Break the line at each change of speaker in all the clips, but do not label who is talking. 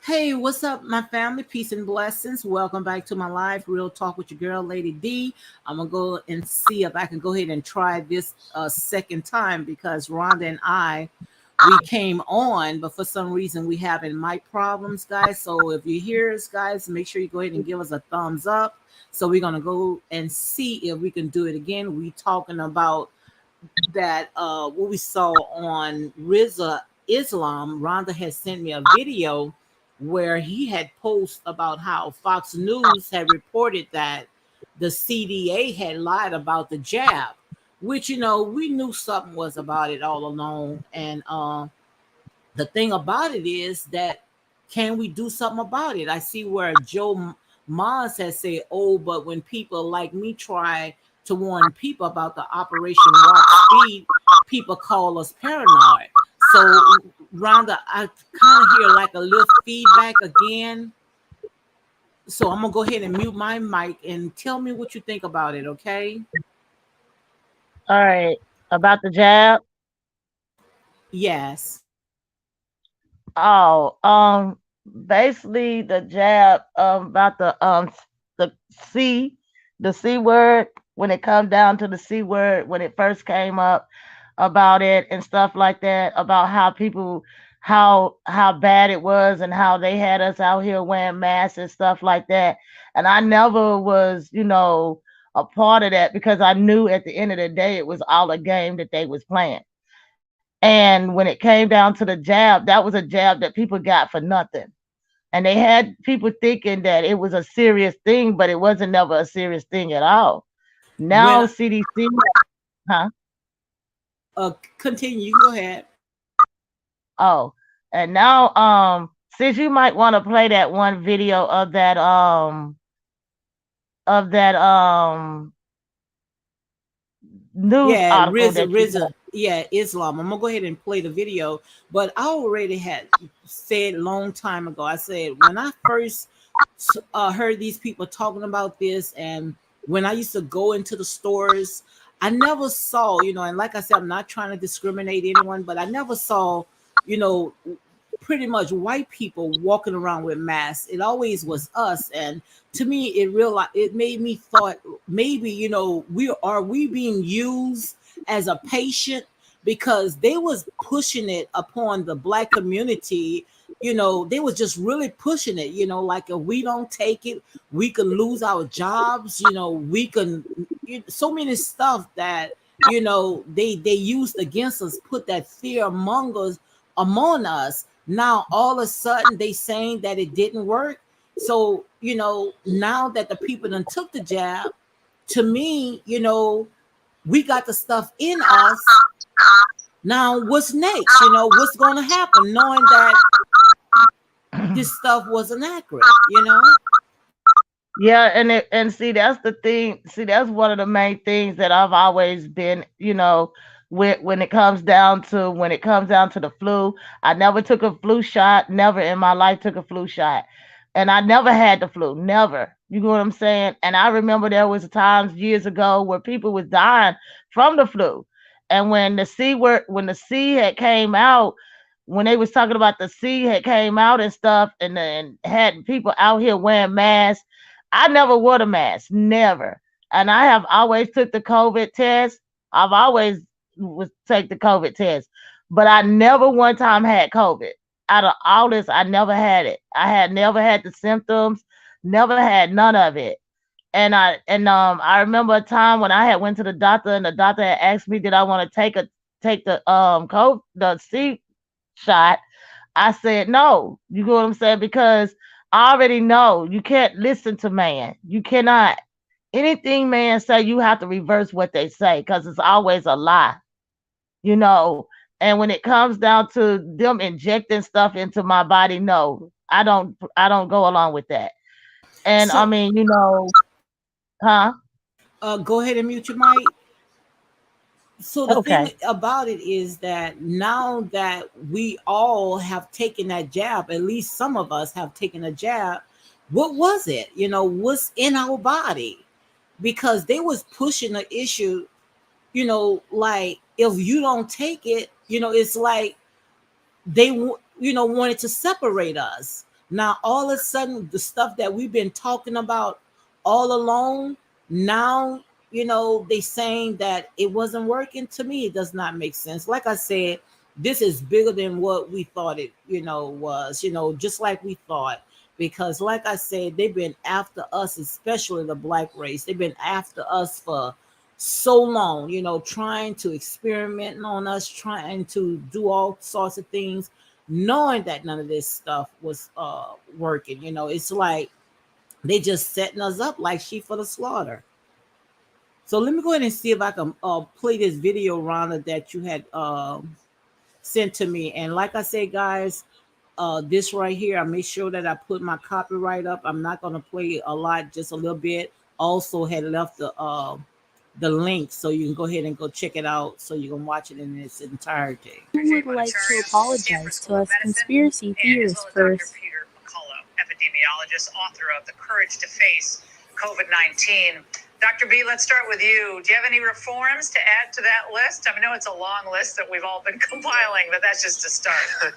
Hey, what's up, my family? Peace and blessings. Welcome back to my live real talk with your girl, Lady D. I'm gonna go and see if I can go ahead and try this a second time because Rhonda and I we came on, but for some reason we having mic problems, guys. So if you hear us, guys, make sure you go ahead and give us a thumbs up. So we're gonna go and see if we can do it again. We talking about that what we saw on Riza Islam. Rhonda had sent me a video where he had posted about how Fox News had reported that the CDA had lied about the jab, which we knew something was about it all along. And the thing about it is that can we do something about it? I see where Joe Maz has said, "Oh, but when people like me try to warn people about the Operation Warp Speed, people call us paranoid." So, Rhonda, I kind of hear like a little feedback again. So I'm gonna go ahead and mute my mic and tell me what you think about it, okay?
All right. About the jab.
Yes.
Oh, basically the jab about the C, the C word, when it comes down to the C word, when it first came up about it and stuff like that, about how people how bad it was and how they had us out here wearing masks and stuff like that. And I never was, a part of that because I knew at the end of the day it was all a game that they was playing. And when it came down to the jab, that was a jab that people got for nothing. And they had people thinking that it was a serious thing, but it wasn't never a serious thing at all.
When
Now CDC, huh?
continue, you can go ahead.
Oh, and now since you might want to play that one video of that news
Yeah,
article
Riza,
that you
Riza, yeah, Islam. I'm gonna go ahead and play the video. But I already had said long time ago. I said when I first heard these people talking about this, and when I used to go into the stores, I never saw, and like I said, I'm not trying to discriminate anyone, but I never saw, you know, pretty much white people walking around with masks. It always was us, and to me, it made me thought maybe we being used as a patient because they was pushing it upon the black community. They was just really pushing it. Like if we don't take it, we could lose our jobs. We can so many stuff that they used against us, put that fear among us. Now all of a sudden they saying that it didn't work. So now that the people done took the jab, to me, we got the stuff in us. Now what's next? What's going to happen, knowing that
got.
this stuff wasn't accurate.
Yeah, and see that's the thing. See, that's one of the main things that I've always been, when it comes down to the flu. I never took a flu shot, never in my life took a flu shot. And I never had the flu, never. You know what I'm saying? And I remember there was times years ago where people was dying from the flu. And when the C had came out, when they was talking about the C had came out and stuff, and then had people out here wearing masks, I never wore the mask, never. And I have always took the COVID test. I've always was take the COVID test, but I never one time had COVID. Out of all this, I never had it. I had never had the symptoms, never had none of it. And I remember a time when I had went to the doctor and the doctor had asked me did I want to take the COVID the C shot. I said no. You know what I'm saying? Because I already know you can't listen to man. You cannot. Anything man say, you have to reverse what they say because it's always a lie, you know. And when it comes down to them injecting stuff into my body, no, I don't go along with that. And I
So
mean, huh?
go ahead and mute your mic. So the thing
Okay.
about it is that now that we all have taken that jab, at least some of us have taken a jab, what was it? What's in our body? Because they was pushing the issue, like if you don't take it, it's like they wanted to separate us. Now, all of a sudden, the stuff that we've been talking about all along, now, they saying that it wasn't working. To me, it does not make sense. Like I said, this is bigger than what we thought it, was, just like we thought. Because, like I said, they've been after us, especially the black race. They've been after us for so long, trying to experiment on us, trying to do all sorts of things, knowing that none of this stuff was working. It's like they just setting us up like sheep for the slaughter. So let me go ahead and see if I can play this video, Rhonda, that you had sent to me. And like I said, guys, this right here, I make sure that I put my copyright up. I'm not going to play a lot, just a little bit. Also had left the link so you can go ahead and go check it out so you can watch it in its entirety.
Who would like to apologize to us conspiracy theorists first?
Epidemiologist, author of The Courage to Face COVID-19. Dr. B, let's start with you. Do you have any reforms to add to that list? I know it's a long list that we've all been compiling, but that's just a start.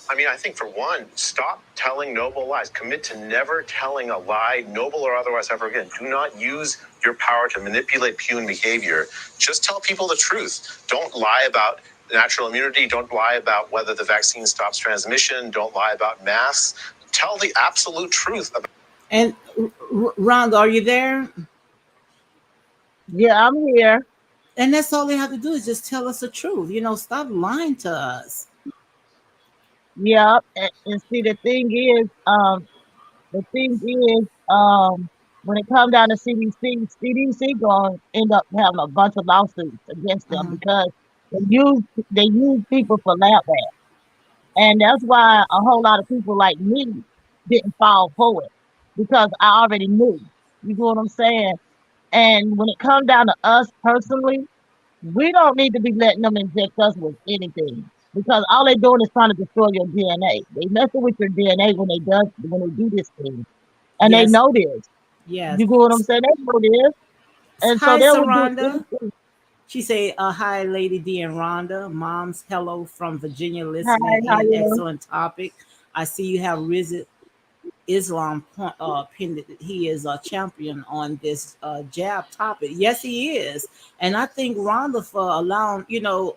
I mean, I think for one, stop telling noble lies. Commit to never telling a lie, noble or otherwise, ever again. Do not use your power to manipulate human behavior. Just tell people the truth. Don't lie about natural immunity. Don't lie about whether the vaccine stops transmission. Don't lie about masks. Tell the absolute truth about.
And Rhonda, are you there?
Yeah, I'm here.
And that's all they have to do is just tell us the truth. Stop lying to us.
Yeah, and see the thing is, when it comes down to CDC going to end up having a bunch of lawsuits against them
Uh-huh.
because they use people for lab rats, and that's why a whole lot of people like me didn't fall for it because I already knew. You know what I'm saying? And when it comes down to us personally, we don't need to be letting them inject us with anything because all they're doing is trying to destroy your DNA. They messing with your DNA when they do this thing, and they
Yes,
know this.
yes.
You get what I'm saying? They know this, and so
Hi,
they would do
Saranda.
anything.
She say, "Hi, Lady D and Rhonda. Mom's hello from Virginia,
Hi,
listening
how
in.
you?
Excellent topic. I see you have risen Islam pinned. He is a champion on this jab topic. Yes, he is, and I think Rhonda for allowing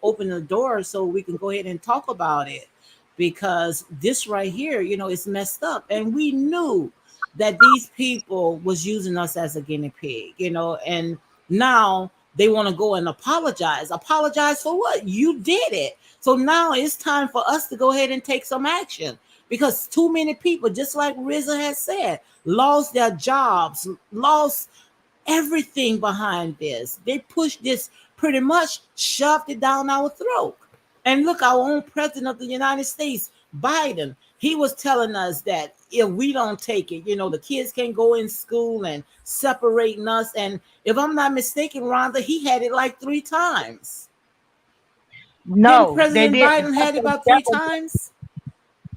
open the door so we can go ahead and talk about it, because this right here, is messed up, and we knew that these people was using us as a guinea pig, and now they want to go and apologize. Apologize for what? You did it. So now it's time for us to go ahead and take some action, because too many people, just like Rizza has said, lost their jobs, lost everything behind this. They pushed this, pretty much shoved it down our throat. And look, our own president of the United States, Biden, he was telling us that if we don't take it, the kids can go in school and separating us. And if I'm not mistaken, Rhonda, he had it like 3 times. Didn't
No, they
President
did.
Biden had it about three times?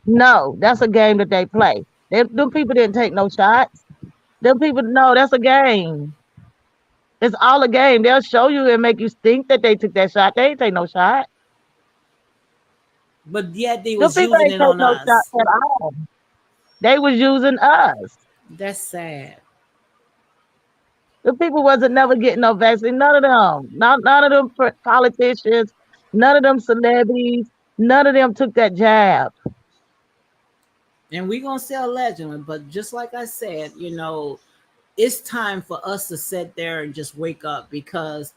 No, that's a game that they play. Them people didn't take no shots. Them people, no, that's a game. It's all a game. They'll show you and make you think that they took that shot. They ain't take no shot.
But yet they
Them
was
people
using
ain't
it
take
on
no shots
us.
at all. They was using us.
That's sad.
The people wasn't never getting no vaccine. None of them. None of them politicians. None of them celebrities. None of them took that jab.
And we gonna say allegedly, but just like I said, it's time for us to sit there and just wake up, because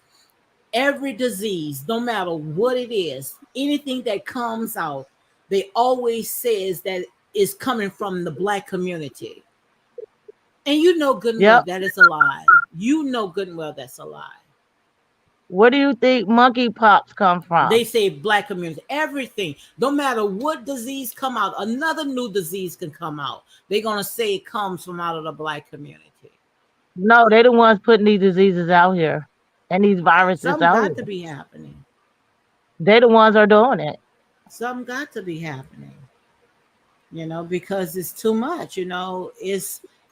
every disease, no matter what it is, anything that comes out, they always says that is coming from the black community. And you know good and well
Yep.
that is a lie. You know good and well that's a lie.
Where do you think monkeypox come
They
from?
say black community, everything, no matter what disease come out, another new disease can come out. They're gonna say it comes from out of the black community.
No, they the ones putting these diseases out here and these viruses
Something
out
got to
here.
be happening.
They the ones are doing it.
Something got to be happening. Because it's too much.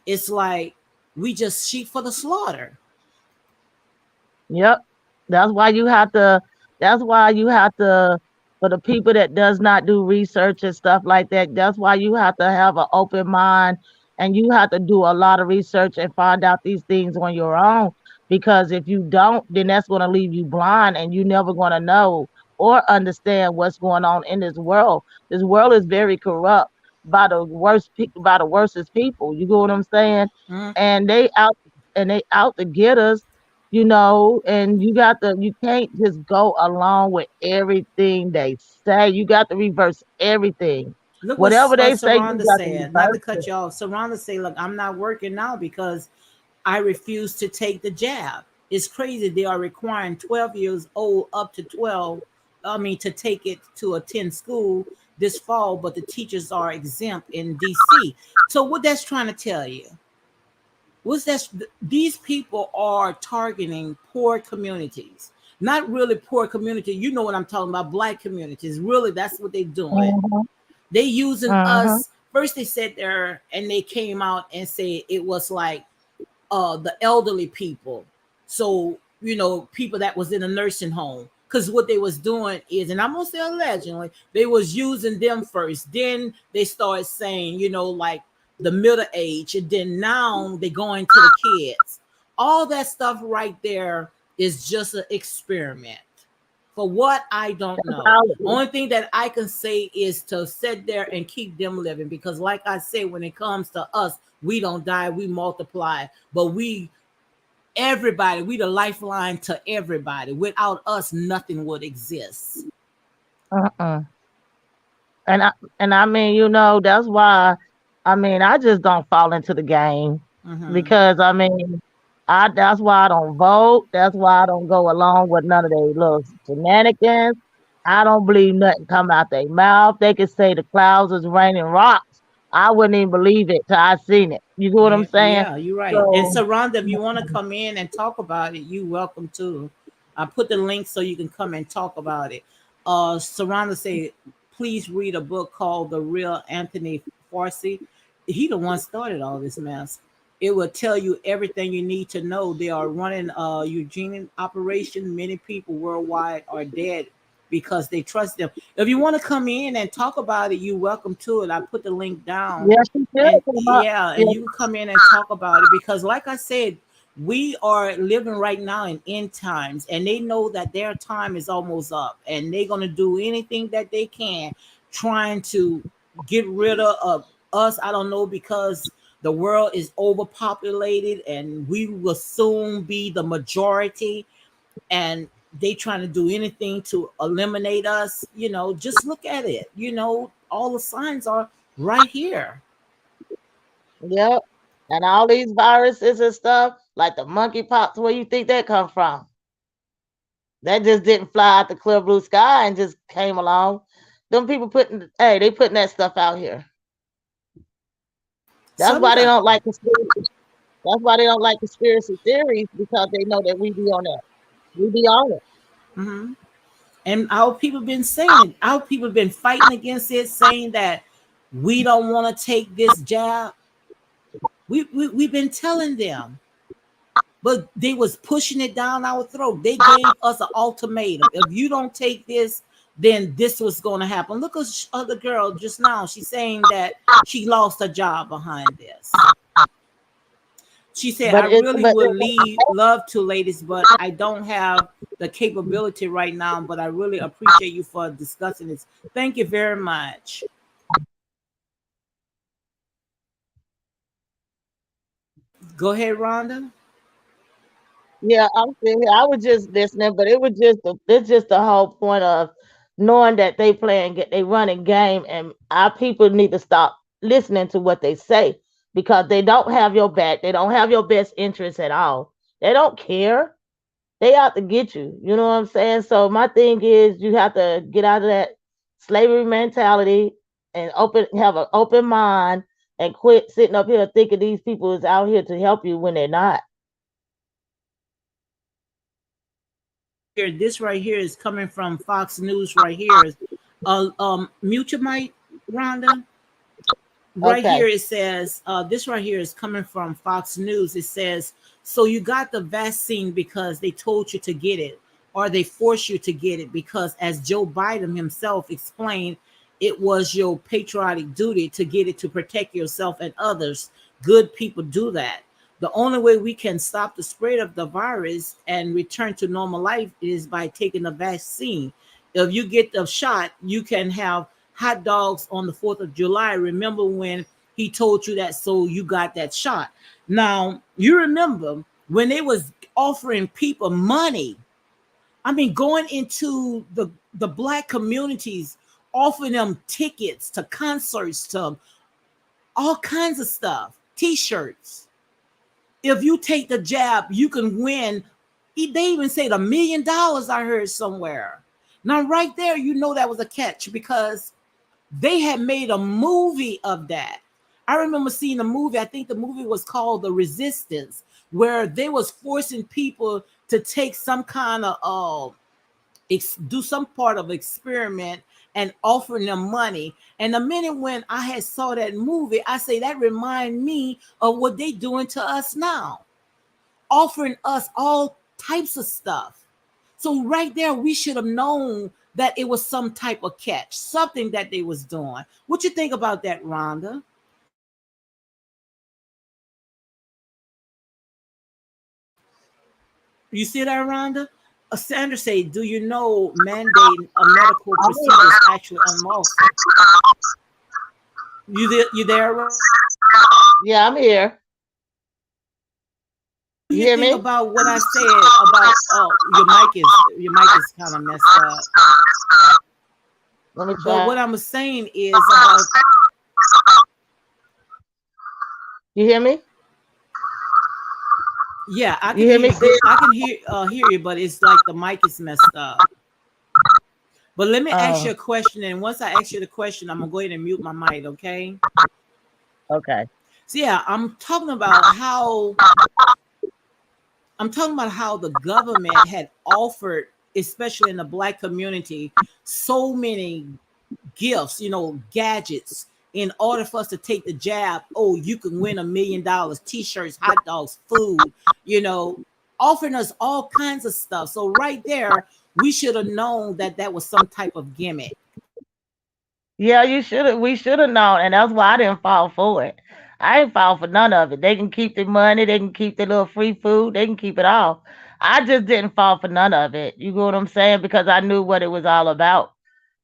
It's like we just sheep for the slaughter.
Yep. That's why you have to. That's why you have to. For the people that does not do research and stuff like that, that's why you have to have an open mind and you have to do a lot of research and find out these things on your own. Because if you don't, then that's going to leave you blind and you're never going to know or understand what's going on in this world. This world is very corrupt by the by the worstest people. You know what I'm saying?
Mhm.
And they out to get us, and you can't just go along with everything they say. You got to reverse everything.
Look what
Whatever they say, you
Saranda
got to
said. Not to
reverse
cut
it.
you off. Saranda say, "Look, I'm not working now because I refuse to take the jab." It's crazy. They are requiring 12 years old up to 12. I mean, to take it to attend school this fall, but the teachers are exempt in DC. So what that's trying to tell you? What's that? These people are targeting poor communities, not really poor community. You know what I'm talking about? Black communities. Really, that's what they're doing.
Mhm,
They using
mhm.
us. First, they sat there and they came out and said it was like the elderly people. So, people that was in a nursing home. Because what they was doing is, and I'm gonna say allegedly, they was using them first. Then they started saying, like the middle age, and then now they going to the kids. All that stuff right there is just an experiment. For what, I don't
That's
know.
all it is.
Only thing that I can say is to sit there and keep them living, because like I say, when it comes to us, we don't die, we multiply. But everybody, we the lifeline to everybody. Without us, nothing would exist.
Uh-uh. And I mean, that's why I just don't fall into the game
Mm-hmm.
because I that's why I don't vote. That's why I don't go along with none of their little shenanigans. I don't believe nothing come out their mouth. They could say the clouds is raining rocks. I wouldn't even believe it till I seen it. You know what I'm
Yeah,
saying?
yeah, you're right. And
So
Saranda, if you want to come in and talk about it, you welcome to. I put the link so you can come and talk about it. Saranda said, please read a book called The Real Anthony Farsi. He the one started all this mess. It will tell you everything you need to know. They are running a eugenic operation. Many people worldwide are dead because they trust them. If you want to come in and talk about it, you're welcome to it. I put the link down,
yeah, she did
and
come up.
yeah,
Yeah,
and you can come in and talk about it, because like I said, we are living right now in end times, and they know that their time is almost up, and they're going to do anything that they can trying to get rid of us. I don't know, because the world is overpopulated and we will soon be the majority, and they trying to do anything to eliminate us. Just look at it. All the signs are right here.
yep. And all these viruses and stuff, like the monkeypox, where you think that come from? That just didn't fly out the clear blue sky and just came along. Them people they putting that stuff out here. That's why they
Sometimes.
don't like conspiracy. That's why they don't like conspiracy theories because they know that we be on that. We be on it.
Hmm. And our people been saying it. Our people been fighting against it, saying that we don't want to take this jab. We've been telling them, but they was pushing it down our throat. They gave us an ultimatum: if you don't take this, then this was going to happen. Look at the other girl just now. She's saying that she lost her job behind this. She said, I
But it,
really
but
would love to, ladies, but I don't have the capability right now. But I really appreciate you for discussing this. Thank you very much. Go ahead, Rhonda.
yeah, I'm sitting here. I was just listening, but it's just the whole point of knowing that they running game, and our people need to stop listening to what they say because they don't have your back. They don't have your best interest at all. They don't care. They out to get you. You know what I'm saying? So my thing is you have to get out of that slavery mentality and have an open mind and quit sitting up here thinking these people is out here to help you when they're not.
Here, this right here is coming from Fox News. Right here, mute your mic, Rhonda. Right here
Okay.
it says, this right here is coming from Fox News. It says, so you got the vaccine because they told you to get it. or they force you to get it because, as Joe Biden himself explained, it was your patriotic duty to get it to protect yourself and others. Good people do that. The only way we can stop the spread of the virus and return to normal life is by taking the vaccine. If you get the shot, you can have hot dogs on the 4th of July. Remember when he told you that, so you got that shot. Now, you remember when they was offering people money. I mean, going into the black communities, offering them tickets to concerts, to all kinds of stuff, t-shirts. If you take the jab, you can win. They even said $1 million, I heard somewhere. Now, right there, you know that was a catch because they had made a movie of that. I remember seeing a movie. I think the movie was called The Resistance, where they was forcing people to take some kind of do some part of experiment and offering them money. And the minute when I had saw that movie, I say that remind me of what they doing to us now, offering us all types of stuff. So right there, we should have known that it was some type of catch, something that they was doing. What you think about that, Rhonda? You see that, Rhonda? Sandra say, "Do you know mandating a medical procedure is actually unlawful?" You there, Rhonda?
Yeah, I'm here.
What do you
You
think
hear me?
about what I said about? Oh, your mic is kind of messed up.
Let me
But
try.
what I'm saying is about.
You hear me?
Yeah, I can
You
hear
hear me?
you good. I can hear you, but it's like the mic is messed up. But let me ask you a
Oh,
question, and once I ask you the question, I'm gonna go ahead and mute my mic, okay?
okay.
So yeah, I'm talking about how the government had offered, especially in the black community, so many gifts, gadgets, in order for us to take the jab. Oh, you can win $1 million, t-shirts, hot dogs, food, you know, offering us all kinds of stuff. So right there, we should have known that that was some type of gimmick.
Yeah, you should have. We should have known, and that's why I didn't fall for it. I ain't fall for none of it. They can keep the money. They can keep the little free food. They can keep it all. I just didn't fall for none of it. You know what I'm saying? Because I knew what it was all about.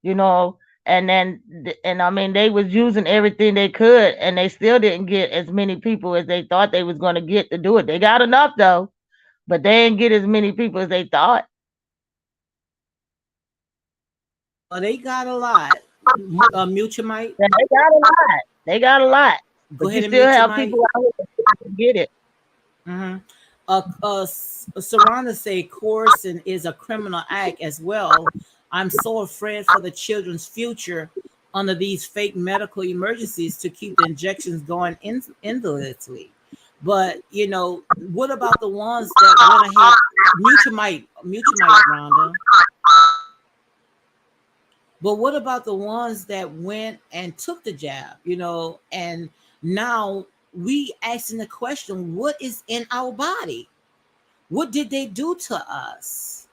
You know, and then and I mean they was using everything they could, and they still didn't get as many people as they thought they was going to get to do it. They got enough though, but they didn't get as many people as they thought.
Well, they got a lot. Mute your mic.
And they got a lot. They got a lot,
Go
but you
ahead and
still
mute your
have
mic.
people out here that can get it.
Mm-hmm. Sarana say coercion is a criminal act as well. I'm so afraid for the children's future under these fake medical emergencies to keep the injections going endlessly. But what about the ones that went ahead? Mute your mic, Rhonda. But what about the ones that went and took the jab? And now we asking the question: what is in our body? What did they do to us?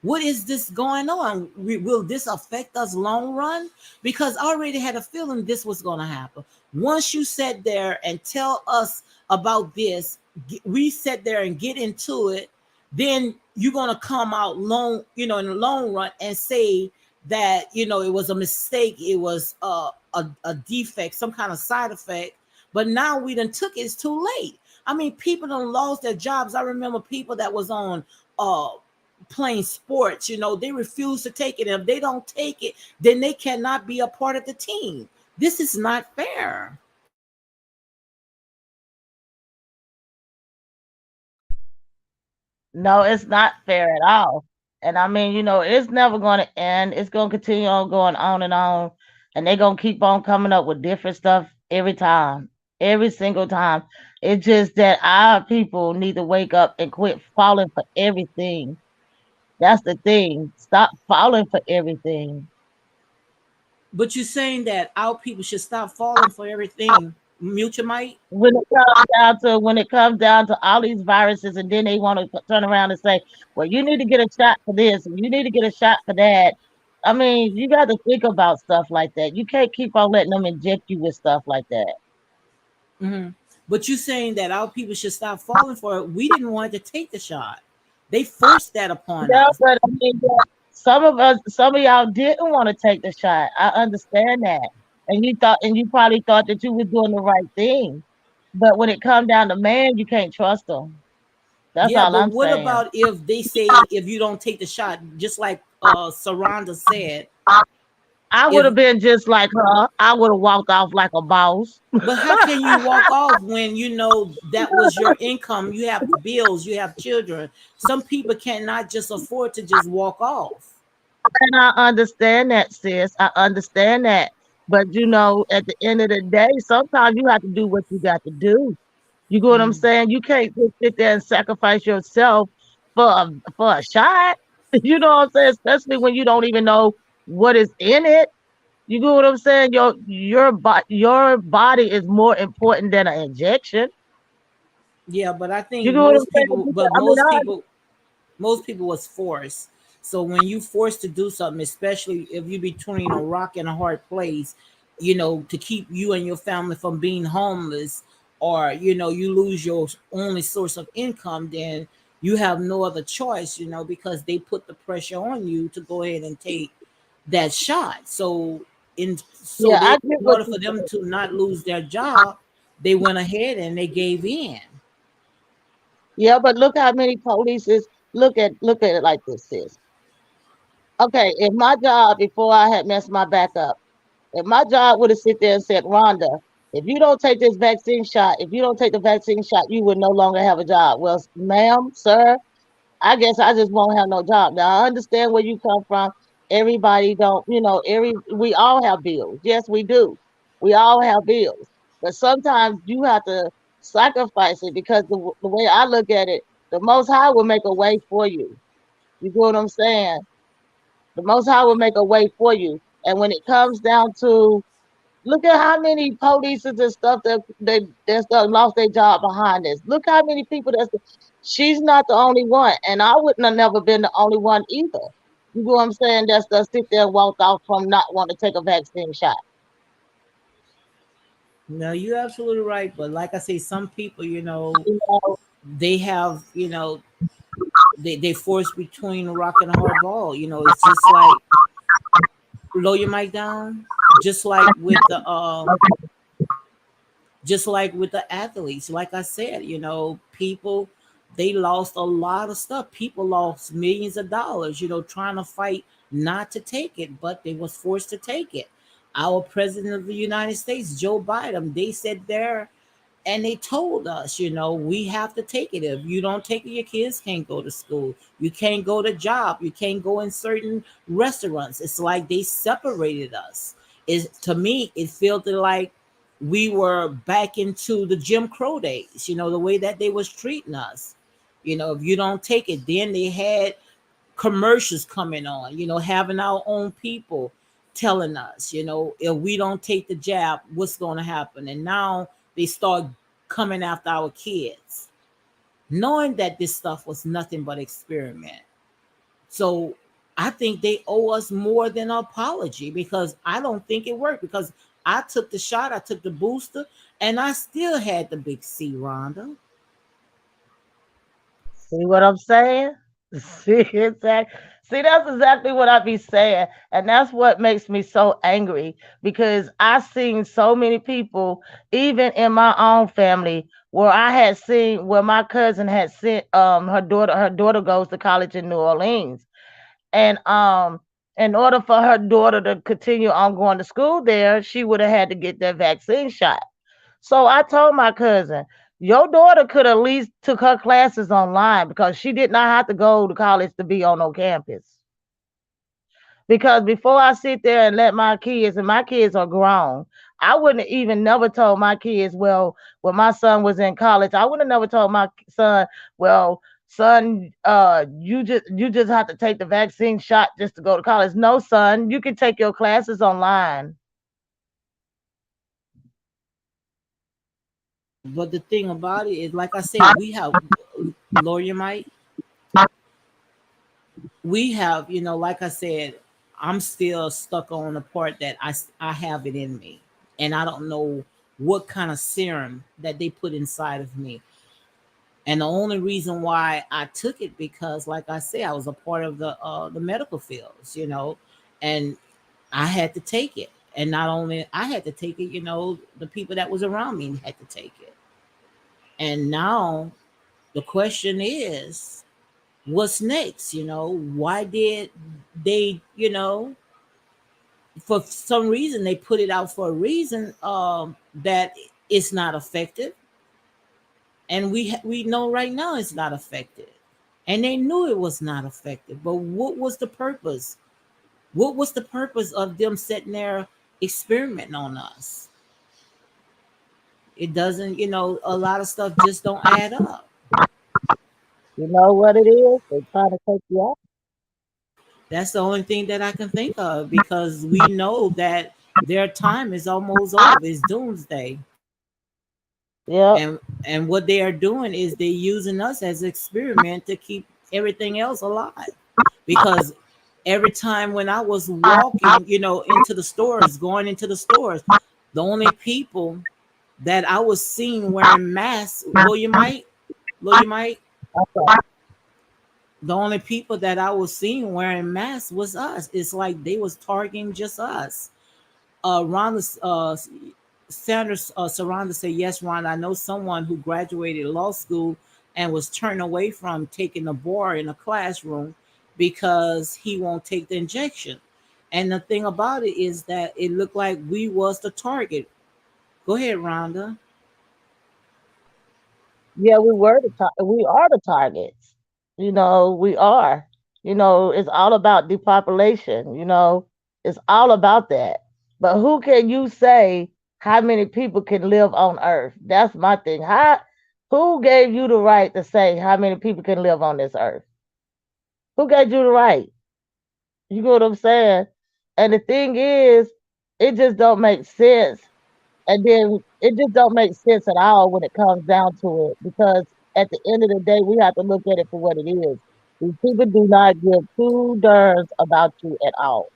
What is this going on? Will this affect us long run? Because I already had a feeling this was going to happen. Once you sit there and tell us about this, we sit there and get into it, then you're going to come out long, in the long run and say that, it was a mistake. It was a defect, some kind of side effect. But now we done took it. It's too late. I mean, people done lost their jobs. I remember people that was on uh playing sports, they refuse to take it. And if they don't take it, then they cannot be a part of the team. This is not fair.
No, it's not fair at all. And I mean, it's never going to end. It's going to continue on going on and on. And they're going to keep on coming up with different stuff every time, every single time. It's just that our people need to wake up and quit falling for everything. That's the thing. Stop falling for everything.
But you're saying that our people should stop falling for everything. Mute your mic.
When it comes down to all these viruses, and then they want to turn around and say, "Well, you need to get a shot for this, and you need to get a shot for that." I mean, you got to think about stuff like that. You can't keep on letting them inject you with stuff like that.
Hmm. But you saying that our people should stop falling for it? We didn't want to take the shot. They forced that upon
Yeah,
us.
but I mean, yeah, some of y'all didn't want to take the shot. I understand that, and you probably thought that you was doing the right thing. But when it come down to man, you can't trust them. That's
Yeah,
all
but
I'm
what
saying.
about if they say if you don't take the shot, just like Saranda said,
I would
if
have been just like her. I would have walked off like a boss.
but how can you walk off when you know that was your income? You have bills, you have children. Some people cannot just afford to just walk off.
And I understand that, sis. I understand that. But at the end of the day, sometimes you have to do what you got to do. You get what I'm
Mhm.
saying? You can't just sit there and sacrifice yourself for a shot. You know what I'm saying? Especially when you don't even know what is in it. You get what I'm saying? Your body is more important than an injection.
Yeah, but I
You
think
get what I'm saying? I mean,
most people was forced. So when you forced to do something, especially if you between a rock and a hard place, to keep you and your family from being homeless, or you lose your only source of income, then you have no other choice, because they put the pressure on you to go ahead and take that shot. So
yeah, I get
in
what
order
you
for them
saying.
to not lose their job, they went ahead and they gave in.
Yeah, but look how many police is look at it like this, sis. Okay, if my job before I had messed my back up, if my job would have sit there and said, Rhonda, if you don't take this vaccine shot, if you don't take the vaccine shot, you would no longer have a job. Well, ma'am, sir, I guess I just won't have no job. Now I understand where you come from. Everybody don't, we all have bills. Yes, we do. We all have bills. But sometimes you have to sacrifice it because the way I look at it, the most high will make a way for you. You get what I'm saying? The most high will make a way for you. And when it comes down to look at how many police and stuff that's lost their job behind this. Look how many people she's not the only one. And I wouldn't have never been the only one either. You know what I'm saying? That's sit there and walk off from not wanting to take a vaccine shot.
No, you're absolutely right. But like I say, some people,
You know,
they have, they force between a rock and a hard ball. It's just like lower your mic down. Just like with the just like with the athletes, like I said, people, they lost a lot of stuff. People lost millions of dollars, trying to fight not to take it, but they was forced to take it. Our president of the United States, Joe Biden, they said there, and they told us, we have to take it. If you don't take it, your kids can't go to school. You can't go to job. You can't go in certain restaurants. It's like they separated us. To me, it felt like we were back into the Jim Crow days. The way that they was treating us. If you don't take it, then they had commercials coming on, having our own people telling us, if we don't take the jab, what's going to happen. And now they start coming after our kids, knowing that this stuff was nothing but experiment. So I think they owe us more than an apology, because I don't think it worked, because I took the shot, I took the booster, and I still had the big C, Rhonda.
see what I'm saying? See, that's exactly what I be saying. And that's what makes me so angry because I seen so many people, even in my own family, where I had seen where my cousin had sent her daughter goes to college in New Orleans. And in order for her daughter to continue on going to school there, she would have had to get that vaccine shot. So I told my cousin, your daughter could at least took her classes online because she did not have to go to college to be on no campus. Because before I sit there and let my kids, and my kids are grown, I wouldn't even never told my kids, well, when my son was in college, I would have never told my son, well, son, you just have to take the vaccine shot just to go to college. No, son, you can take your classes online.
But the thing about it is, like I said, we have lawyer Mike. We have, like I said, I'm still stuck on the part that I have it in me, and I don't know what kind of serum that they put inside of me. And the only reason why I took it because, like I said, I was a part of the medical fields, and I had to take it. And not only I had to take it, the people that was around me had to take it. And now the question is, what's next? Why did they, for some reason they put it out for a reason that it's not effective, and we know right now it's not effective, and they knew it was not effective. But what was the purpose? What was the purpose of them sitting there experimenting on us? It doesn't, a lot of stuff just don't add up.
You know what it is? They trying to take you out.
That's the only thing that I can think of, because we know that their time is almost over. It's doomsday.
Yep.
And what they are doing is they're using us as experiment to keep everything else alive. Because every time when I was walking, into the stores, going into the stores, the only people that I was seeing wearing masks, lawyer Mike,
Okay.
the only people that I was seeing wearing masks was us. It's like they was targeting just us. Rhonda Sanders Saranda said, "Yes, Rhonda, I know someone who graduated law school and was turned away from taking a bar in a classroom because he won't take the injection." And the thing about it is that it looked like we was the target. Go ahead, Rhonda.
Yeah, we are the targets. We are. It's all about depopulation. It's all about that. But who can you say how many people can live on Earth? That's my thing. Who gave you the right to say how many people can live on this Earth? Who gave you the right? You know what I'm saying? And the thing is, it just don't make sense. And then it just don't make sense at all when it comes down to it, because at the end of the day, we have to look at it for what it is. These people do not give two darns about you at all.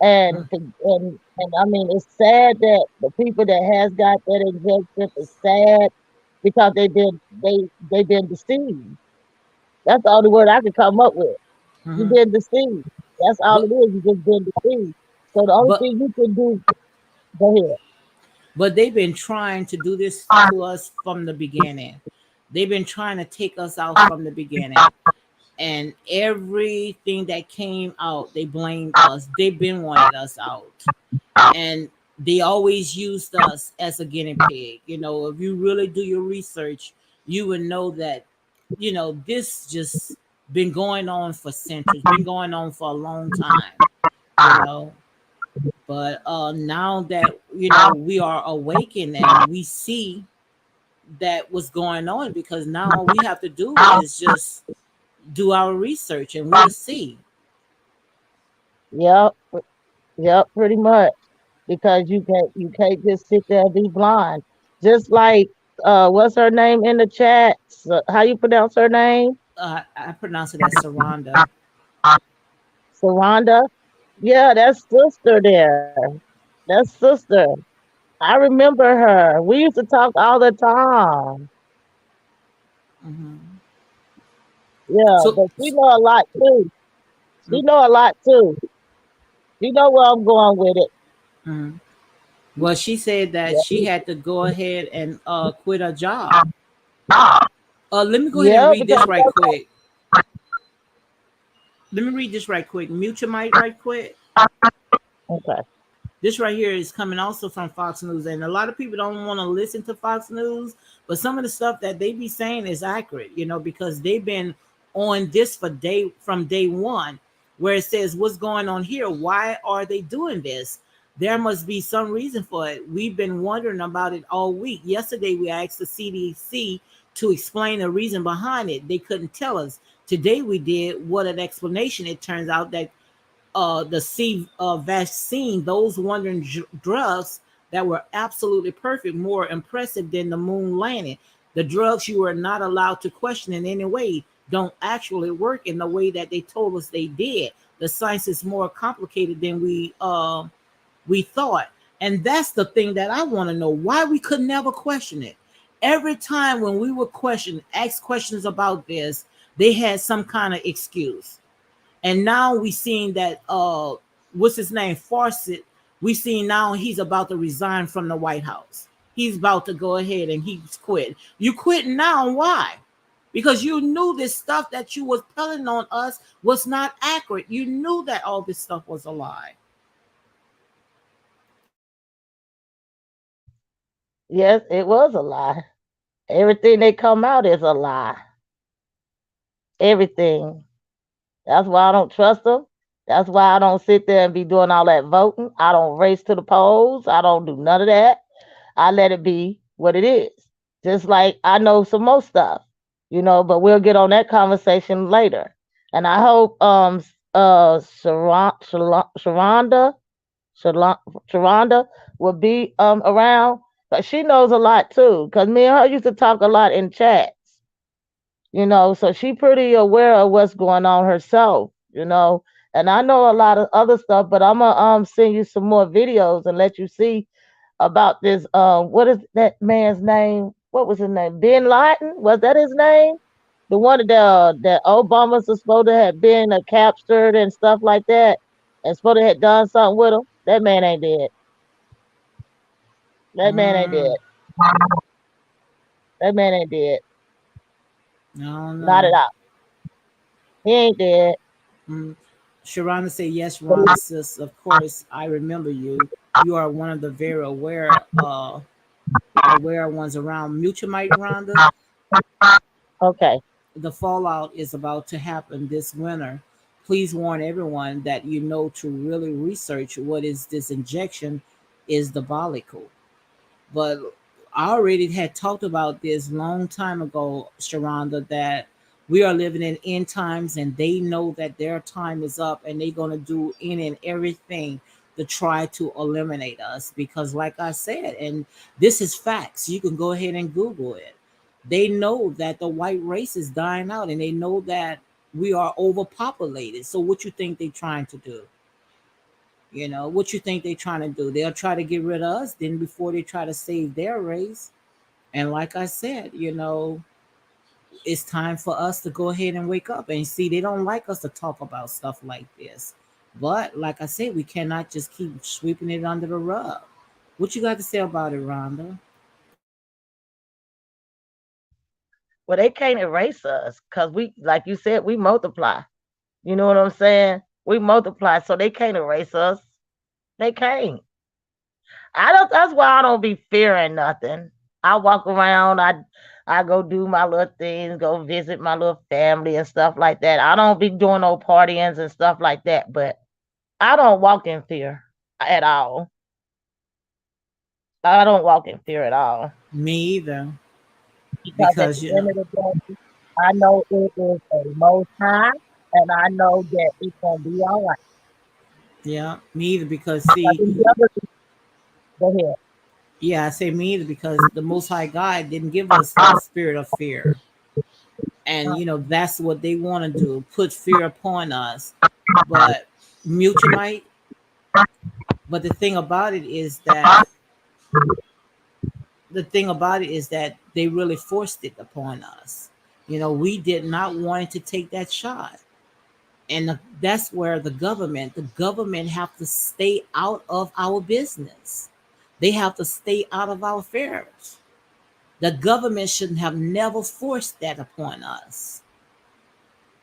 And I mean, it's sad that the people that has got that injection is sad because they've been deceived. That's the only word I can come up with. You've
Mhm.
been deceived. That's all
But
it is. You just been deceived. So the only
but
thing you can do, go ahead.
but they've been trying to do this to us from the beginning. They've been trying to take us out from the beginning. And everything that came out, they blamed us. They've been wanted us out. And they always used us as a guinea pig. If you really do your research, you would know that, this just been going on for centuries, been going on for a long time, you know. But now that, we are awakened and we see that what's going on, because now all we have to do is just do our research and we'll see.
Yep, yep, pretty much. Because you can't just sit there and be blind. Just like what's her name in the chat? How you pronounce her name?
I pronounce it as Saranda.
Saranda. Yeah, that's sister there. That's sister. I remember her. We used to talk all the time.
Hmm.
Yeah,
So,
but she know a lot too. She know a lot too. She know where I'm going with it.
mhm. Well, she said that
Yeah,
she had to go ahead and quit her job. Let me go ahead and
yeah,
read this
because
right quick. Let me read this right quick. Mute your mic right quick.
okay.
This right here is coming also from Fox News, and a lot of people don't want to listen to Fox News, but some of the stuff that they be saying is accurate, because they've been on this from day one, where it says what's going on here. Why are they doing this? There must be some reason for it. We've been wondering about it all week. Yesterday, we asked the CDC to explain the reason behind it. They couldn't tell us. Today, we did. What an explanation! It turns out that the C vaccine, those wondering drugs that were absolutely perfect, more impressive than the moon landing. The drugs you are not allowed to question in any way don't actually work in the way that they told us they did. The science is more complicated than we thought. And that's the thing that I want to know, why we could never question it. Every time when we would ask questions about this, they had some kind of excuse. And now we seeing that what's his name, Fawcett, we see now he's about to resign from the White House. He's about to go ahead and he's quit. You quit now, why? Because you knew this stuff that you was telling on us was not accurate. You knew that all this stuff was a lie.
Yes, it was a lie. Everything they come out is a lie. Everything. That's why I don't trust them. That's why I don't sit there and be doing all that voting. I don't race to the polls. I don't do none of that. I let it be what it is. Just like I know some more stuff, but we'll get on that conversation later. And I hope Sharonda Sharonda will be around, but she knows a lot too. Cause me and her used to talk a lot in chats, so she pretty aware of what's going on herself. And I know a lot of other stuff, but I'm gonna send you some more videos and let you see about this. What is that man's name? What was his name? Bin Laden? Was that his name? The one that Obama's was supposed to have been captured and stuff like that, and supposed to have done something with him. That man ain't dead. That man ain't
Mm,
dead. That man ain't dead.
I don't
Not
know.
at all. He ain't dead.
Mm. Sharana say, yes,
But
Rhonda, sis, of course, I remember you. You are one of the very aware ones around. Mutualite, Rhonda,
okay.
the fallout is about to happen this winter. Please warn everyone that you know to really research what is this injection is diabolical. But I already had talked about this long time ago, Sharonda, that we are living in end times and they know that their time is up and they're going to do any and everything to try to eliminate us. Because, like I said, and this is facts, you can go ahead and Google it. They know that the white race is dying out and they know that we are overpopulated. So, what you think they're trying to do? What you think they're trying to do? They'll try to get rid of us then before they try to save their race. And like I said, it's time for us to go ahead and wake up and see they don't like us to talk about stuff like this. But like I said, we cannot just keep sweeping it under the rug. What you got to say about it, Rhonda?
Well, they can't erase us because like you said, we multiply. You know what I'm saying? We multiply, so they can't erase us. They can't. I don't. That's why I don't be fearing nothing. I walk around. I go do my little things. Go visit my little family and stuff like that. I don't be doing no partyings and stuff like that. But I don't walk in fear at all. I don't walk in fear at all
Me either.
because at
Because,
the end of the day, I know it is a most high, and I know that it's gonna be all right.
yeah, me either. Because,
Like
see,
in the other, go ahead.
yeah, I say me either because the Most High God didn't give us a spirit of fear. And, that's what they want to do, put fear upon us. But mutual might, but the thing about it is that they really forced it upon us. We did not want to take that shot. And that's where the government have to stay out of our business. They have to stay out of our affairs. The government shouldn't have never forced that upon us.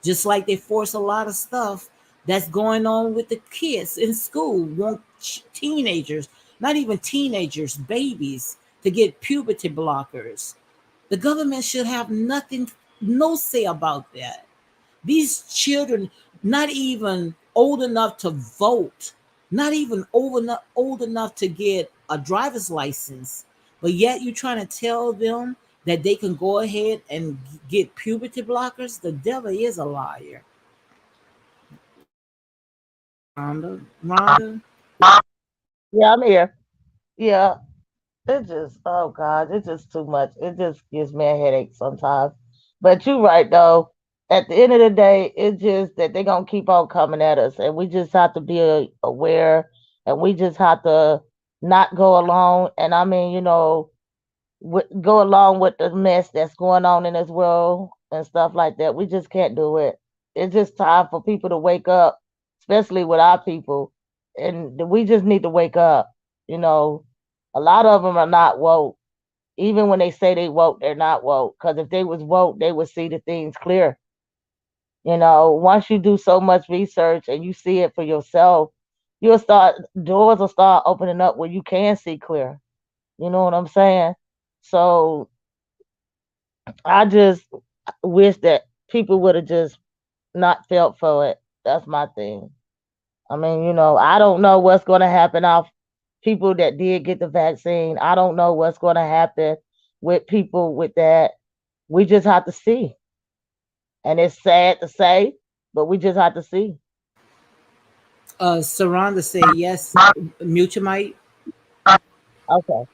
Just like they force a lot of stuff that's going on with the kids in school, want teenagers, not even teenagers, babies, to get puberty blockers. The government should have nothing, no say about that. These children, not even old enough to vote, not even old enough to get a driver's license, but yet you're trying to tell them that they can go ahead and get puberty blockers. The devil is a liar. Rhonda, Rhonda.
Yeah, I'm here. Yeah, it just, oh God, it's just too much. It just gives me a headache sometimes. But you're right though. At the end of the day, it's just that they're gonna keep on coming at us, and we just have to be aware, and we just have to not go along. And I mean, go along with the mess that's going on in this world and stuff like that. We just can't do it. It's just time for people to wake up, especially with our people, and we just need to wake up. You know, a lot of them are not woke. Even when they say they woke, they're not woke. Because if they was woke, they would see the things clear. Once you do so much research and you see it for yourself, you'll start doors will start opening up where you can see clear. You know what I'm saying? So I just wish that people would have just not felt for it. That's my thing. I mean, I don't know what's going to happen off people that did get the vaccine. I don't know what's going to happen with people with that. We just have to see. And it's sad to say, but we just have to see.
Saranda say yes. Mutualite.
Okay.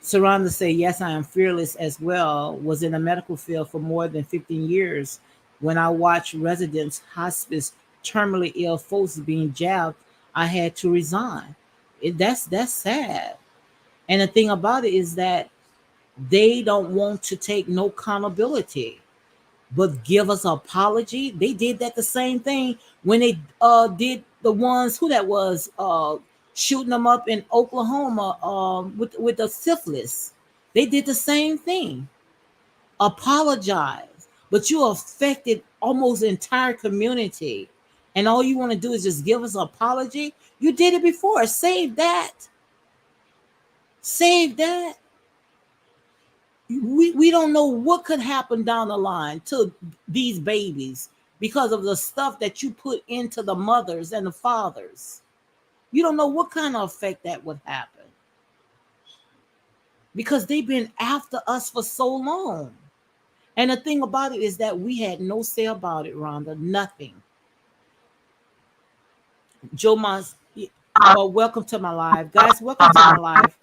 Saranda say yes. I am fearless as well. Was in the medical field for more than 15 years. When I watched residents, hospice, terminally ill folks being jabbed, I had to resign. That's sad. And the thing about it is that they don't want to take no accountability, but give us an apology. They did that the same thing when they did the ones who that was shooting them up in Oklahoma with the syphilis. They did the same thing. Apologize, but you affected almost the entire community, and all you want to do is just give us an apology. You did it before. Save that. Save that. We don't know what could happen down the line to these babies because of the stuff that you put into the mothers and the fathers. You don't know what kind of effect that would happen because they've been after us for so long. And the thing about it is that we had no say about it, Rhonda. Nothing. Joe Mas, well, welcome to my live. Guys, welcome to my live.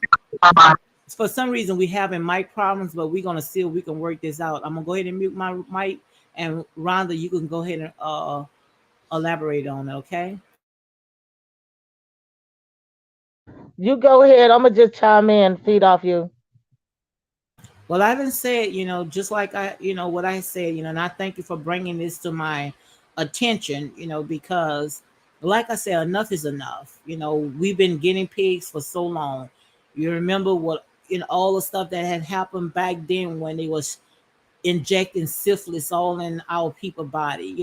For some reason, we having mic problems, but we're going to see if we can work this out. I'm going to go ahead and mute my mic. And Rhonda, you can go ahead and elaborate on it, okay?
You go ahead. I'm going to just chime in, feed off you.
Well, I haven't said, just like what I said, and I thank you for bringing this to my attention, because like I said, enough is enough. We've been guinea pigs for so long. You remember what, all the stuff that had happened back then when they was injecting syphilis all in our people body.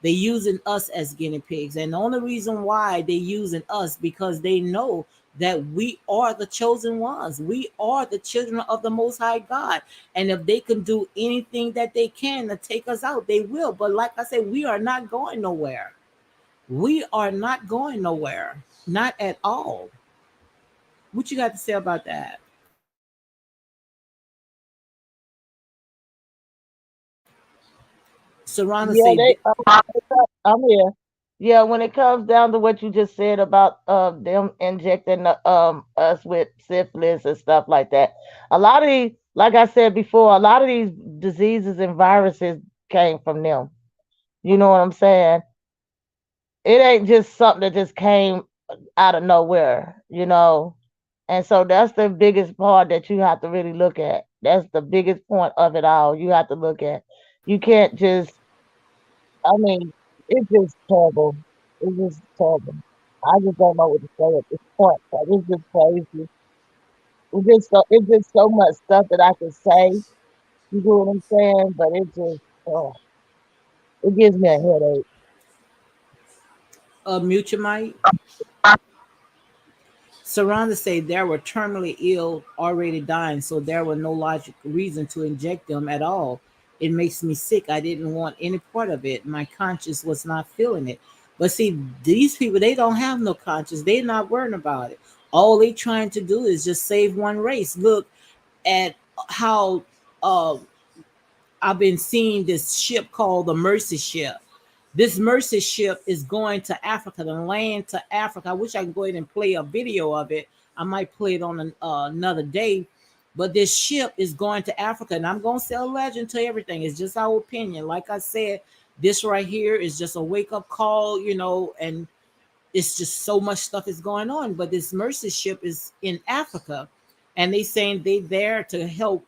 They using us as guinea pigs, and the only reason why they using us because they know that we are the chosen ones. We are the children of the Most High God, and if they can do anything that they can to take us out, they will. But like I said, we are not going nowhere. We are not going nowhere, not at all. What you got to say about that? Sarana
Yeah,
say,
I'm here. Yeah, when it comes down to what you just said about them injecting us with syphilis and stuff like that, a lot of these, like I said before, a lot of these diseases and viruses came from them. You know what I'm saying? It ain't just something that just came out of nowhere. And so that's the biggest part that you have to really look at. That's the biggest point of it all. You have to look at. You can't just I mean, it's just terrible. It's just terrible. I just don't know what to say at this point. Like, it's just crazy. It's just so much stuff that I could say. You know what I'm saying? But it gives me a headache.
mute your mic. Saranda said there were terminally ill already dying, so there was no logical reason to inject them at all. It makes me sick. I didn't want any part of it. My conscience was not feeling it. But see, these people, they don't have no conscience. They're not worrying about it. All they trying to do is just save one race. Look at how uh, I've been seeing this ship called the Mercy Ship. This Mercy Ship is going to Africa, the land to Africa. I wish I could go ahead and play a video of it, I might play it on another day. But this ship is going to Africa, and I'm going to sell legend to everything. It's just our opinion. Like I said, this right here is just a wake up call, and it's just so much stuff is going on. But this mercy ship is in Africa, and they saying they there to help,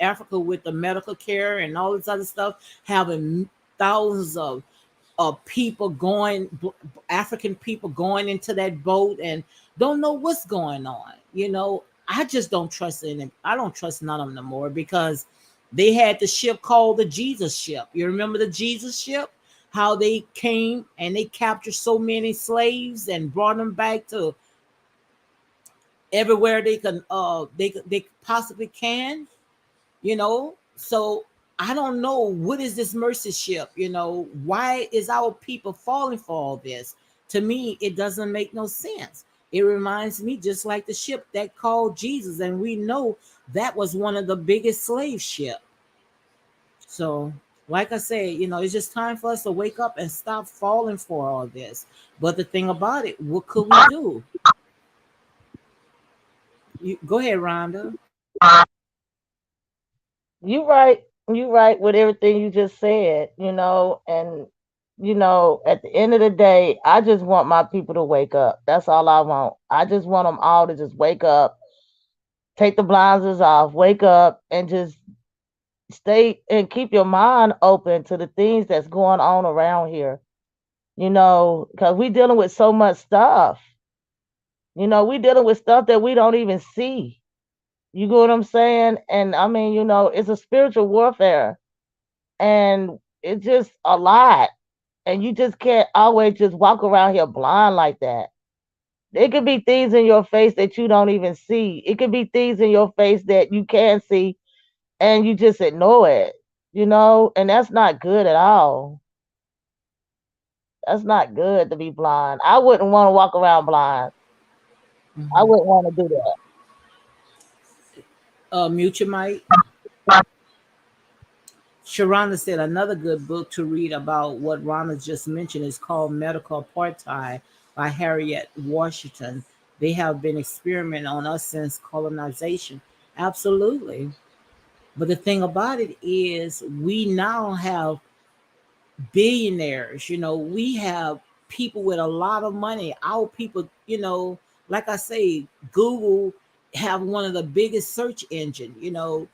Africa with the medical care and all this other stuff, having thousands of people going, African people going into that boat and don't know what's going on. I just don't trust in it. I don't trust none of them no more because they had the ship called the Jesus ship. You remember the Jesus ship? How they came and they captured so many slaves and brought them back to everywhere they possibly can. So I don't know what is this mercy ship. Why is our people falling for all this? To me, it doesn't make no sense. It reminds me just like the ship that called Jesus, and we know that was one of the biggest slave ship. So like I say, it's just time for us to wake up and stop falling for all this. But the thing about it, what could we do? Go ahead, Rhonda.
You right. You right with everything you just said, and at the end of the day, I just want my people to wake up. That's all I want. I just want them all to just wake up, take the blinders off, wake up, and just stay and keep your mind open to the things that's going on around here. Because we dealing with so much stuff. We dealing with stuff that we don't even see. You get what I'm saying? And I mean, it's a spiritual warfare, and it's just a lot. And you just can't always just walk around here blind like that. There could be things in your face that you don't even see. It could be things in your face that you can see and you just ignore it, and that's not good at all. That's not good to be blind. I wouldn't want to walk around blind. I
Hmm.
wouldn't want to do
Mute your mic.
that.
Sharonda said another good book to read about what Rhonda just mentioned is called Medical Apartheid by Harriet Washington. They have been experimenting on us since colonization. Absolutely. But the thing about it is, we now have billionaires. We have people with a lot of money. Our people, like I say, Google have one of the biggest search engine.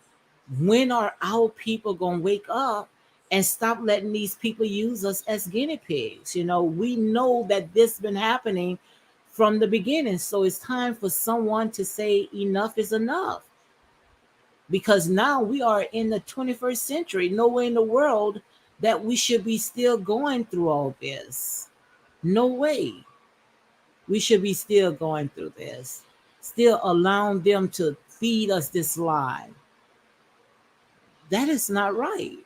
When are our people gonna wake up and stop letting these people use us as guinea pigs? We know that this been happening from the beginning. So it's time for someone to say enough is enough. Because now we are in the 21st century, nowhere in the world that we should be still going through all this. No way we should be still going through this, still allowing them to feed us this lie. That is not right.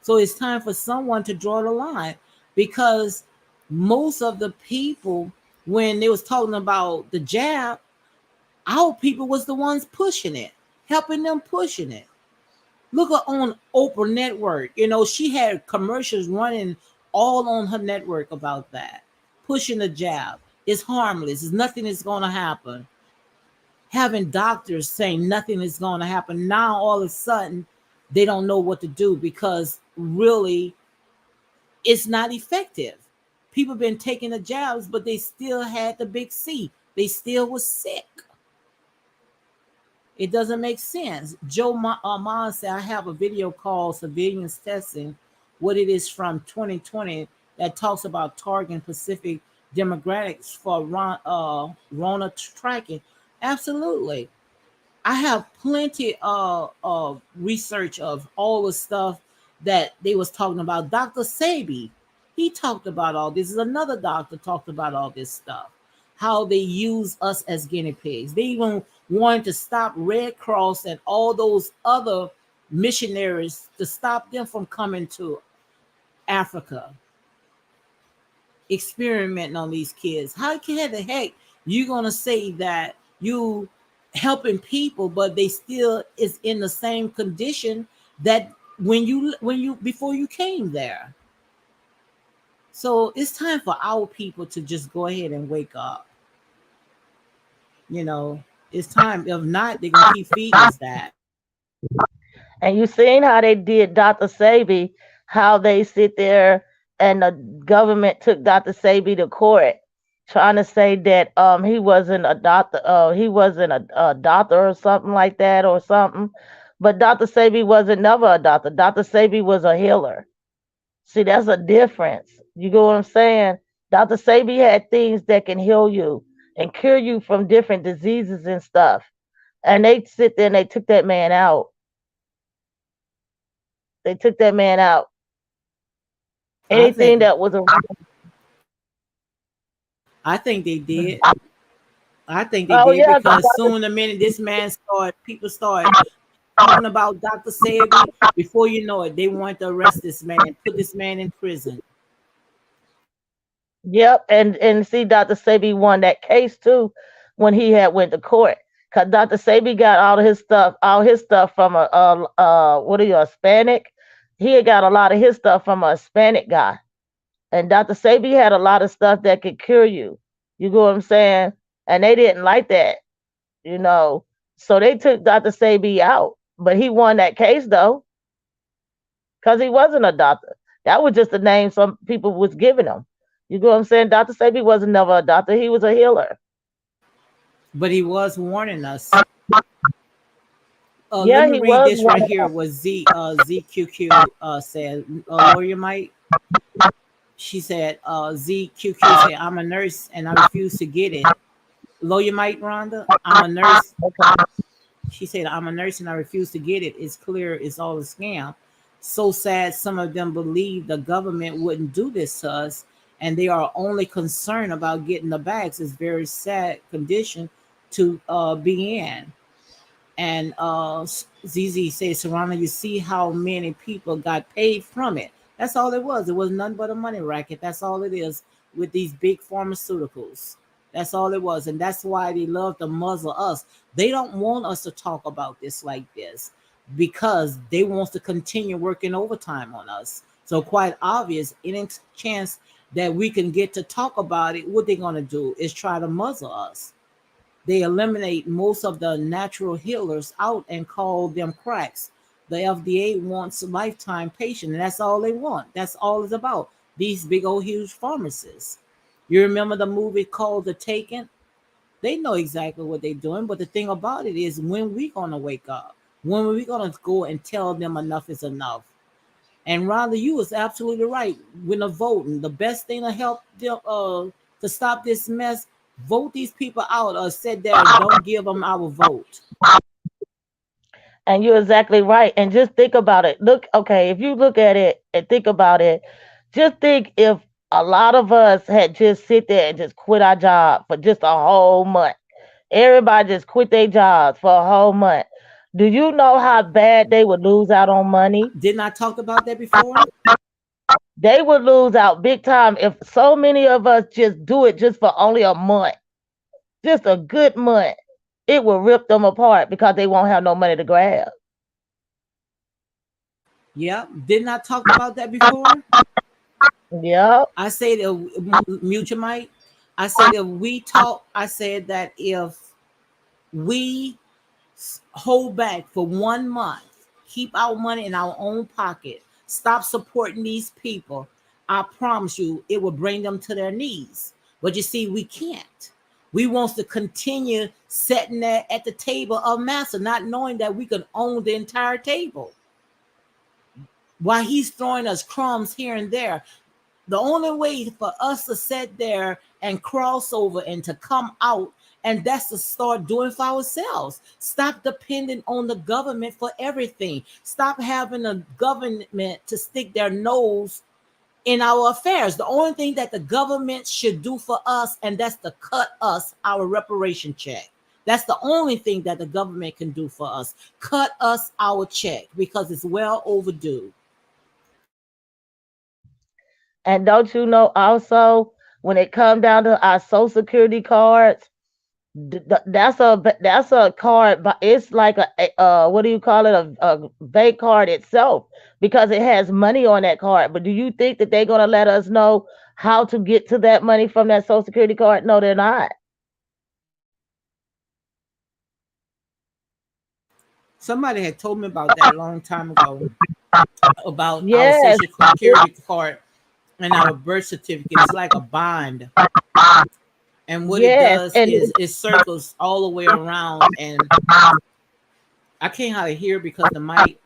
So it's time for someone to draw the line, because most of the people, when they was talking about the jab, our people was the ones pushing it, helping them pushing it. Look at on Oprah Network. She had commercials running all on her network about that. Pushing the jab. It's harmless. It's nothing is going to happen. Having doctors saying nothing is going to happen. Now all of a sudden they don't know what to do because really it's not effective. People been taking the jabs, but they still had the big C. They still was sick. It doesn't make sense. Joe Ma said, I have a video called Surveillance Testing, what it is from 2020, that talks about targeting Pacific demographics for Rona tracking. Absolutely. I have plenty of research of all the stuff that they was talking about. Dr. Sabi, he talked about all this. Is another doctor talked about all this stuff. How they use us as guinea pigs. They even wanted to stop Red Cross and all those other missionaries to stop them from coming to Africa, experimenting on these kids. How can the heck you gonna say that you helping people, but they still is in the same condition that when you before you came there? So it's time for our people to just go ahead and wake up. You know, it's time. If not, they're gonna keep feeding us that.
And you seen how they did Dr. Sabi, how they sit there and the government took Dr. Sabi to court trying to say that he wasn't a doctor, he wasn't a doctor or something like that or something. But Dr. Sabi wasn't never a doctor. Dr. Sabi was a healer. See, that's a difference. You get what I'm saying? Dr. Sabi had things that can heal you and cure you from different diseases and stuff. And they sit there and they took that man out. They took that man out.
I
Anything
think
that was a
I think they did. I think they
oh
did
yeah, 'cause
because soon the minute this man started, people started talking about Dr. Sebi. Before you know it, they want to arrest this man and put this man in prison.
yep, and see, Dr. Sabi won that case too when he had went to court. Cause Dr. Sabi got all his stuff from what are you, a Hispanic? He had got a lot of his stuff from a Hispanic guy, and Dr. Sabi had a lot of stuff that could cure you. You get what I'm saying? And they didn't like that, you know. So they took Dr. Sabi out, but he won that case though, cause he wasn't a doctor. That was just a name some people was giving him. You get what I'm saying? Dr. Sabi wasn't never a doctor. He was a healer.
But he was warning us. Let
Yeah,
me
he
read
was
this
one.
right here. What ZQQ said. Lawyer Mike. She said, ZQQ said, I'm a nurse and I refuse to get it. Lawyer Mike, Rhonda, I'm a nurse. She said, I'm a nurse and I refuse to get it. It's clear it's all a scam. So sad some of them believe the government wouldn't do this to us and they are only concerned about getting the bags. It's very sad condition to be in. And ZZ says, Serrano, you see how many people got paid from it. That's all it was. It was nothing but a money racket. That's all it is with these big pharmaceuticals. That's all it was. And that's why they love to muzzle us. They don't want us to talk about this like this because they want to continue working overtime on us. So quite obvious, any chance that we can get to talk about it, what they're going to do is try to muzzle us. They eliminate most of the natural healers out and call them cracks. The FDA wants lifetime patient, and that's all they want. That's all it's about. These big old huge pharmacists. You remember the movie called The Taken? They know exactly what they're doing, but the thing about it is when we gonna wake up? When are we gonna go and tell them enough is enough? And Rhonda, you was absolutely right. When the voting, the best thing to help them to stop this mess, vote these people out or sit there, don't give them our vote.
And you're exactly right. And just think about it. Look, okay, if you look at it and think about it, just think if a lot of us had just sit there and just quit our job for just a whole month. Everybody just quit their jobs for a whole month. Do you know how bad they would lose out on money?
Didn't I talk about that before?
They would lose out big time if so many of us just do it just for only a month, just a good month. It will rip them apart because they won't have no money to grab.
Yep. Didn't I talk about that before?
Yep.
I said mutual might. I said if we talk, I said that if we hold back for 1 month, keep our money in our own pocket, stop supporting these people, I promise you it will bring them to their knees. But you see, we can't. We want to continue sitting there at the table of master, not knowing that we can own the entire table. While he's throwing us crumbs here and there, the only way for us to sit there and cross over and to come out, and that's to start doing for ourselves. Stop depending on the government for everything. Stop having the government to stick their nose in our affairs. The only thing that the government should do for us, and that's to cut us our reparation check. That's the only thing that the government can do for us. Cut us our check because it's well overdue.
And don't you know also when it come down to our social security cards, that's a card, but it's like what do you call it, a bank card itself because it has money on that card. But do you think that they're gonna let us know how to get to that money from that social security card? No, they're not.
Somebody had told me about that a long time ago about our
Yes,
social security card and our birth certificate. It's like a bond. And what it
yes,
does
and
is it circles all the way around. And I can't hardly hear because the mic.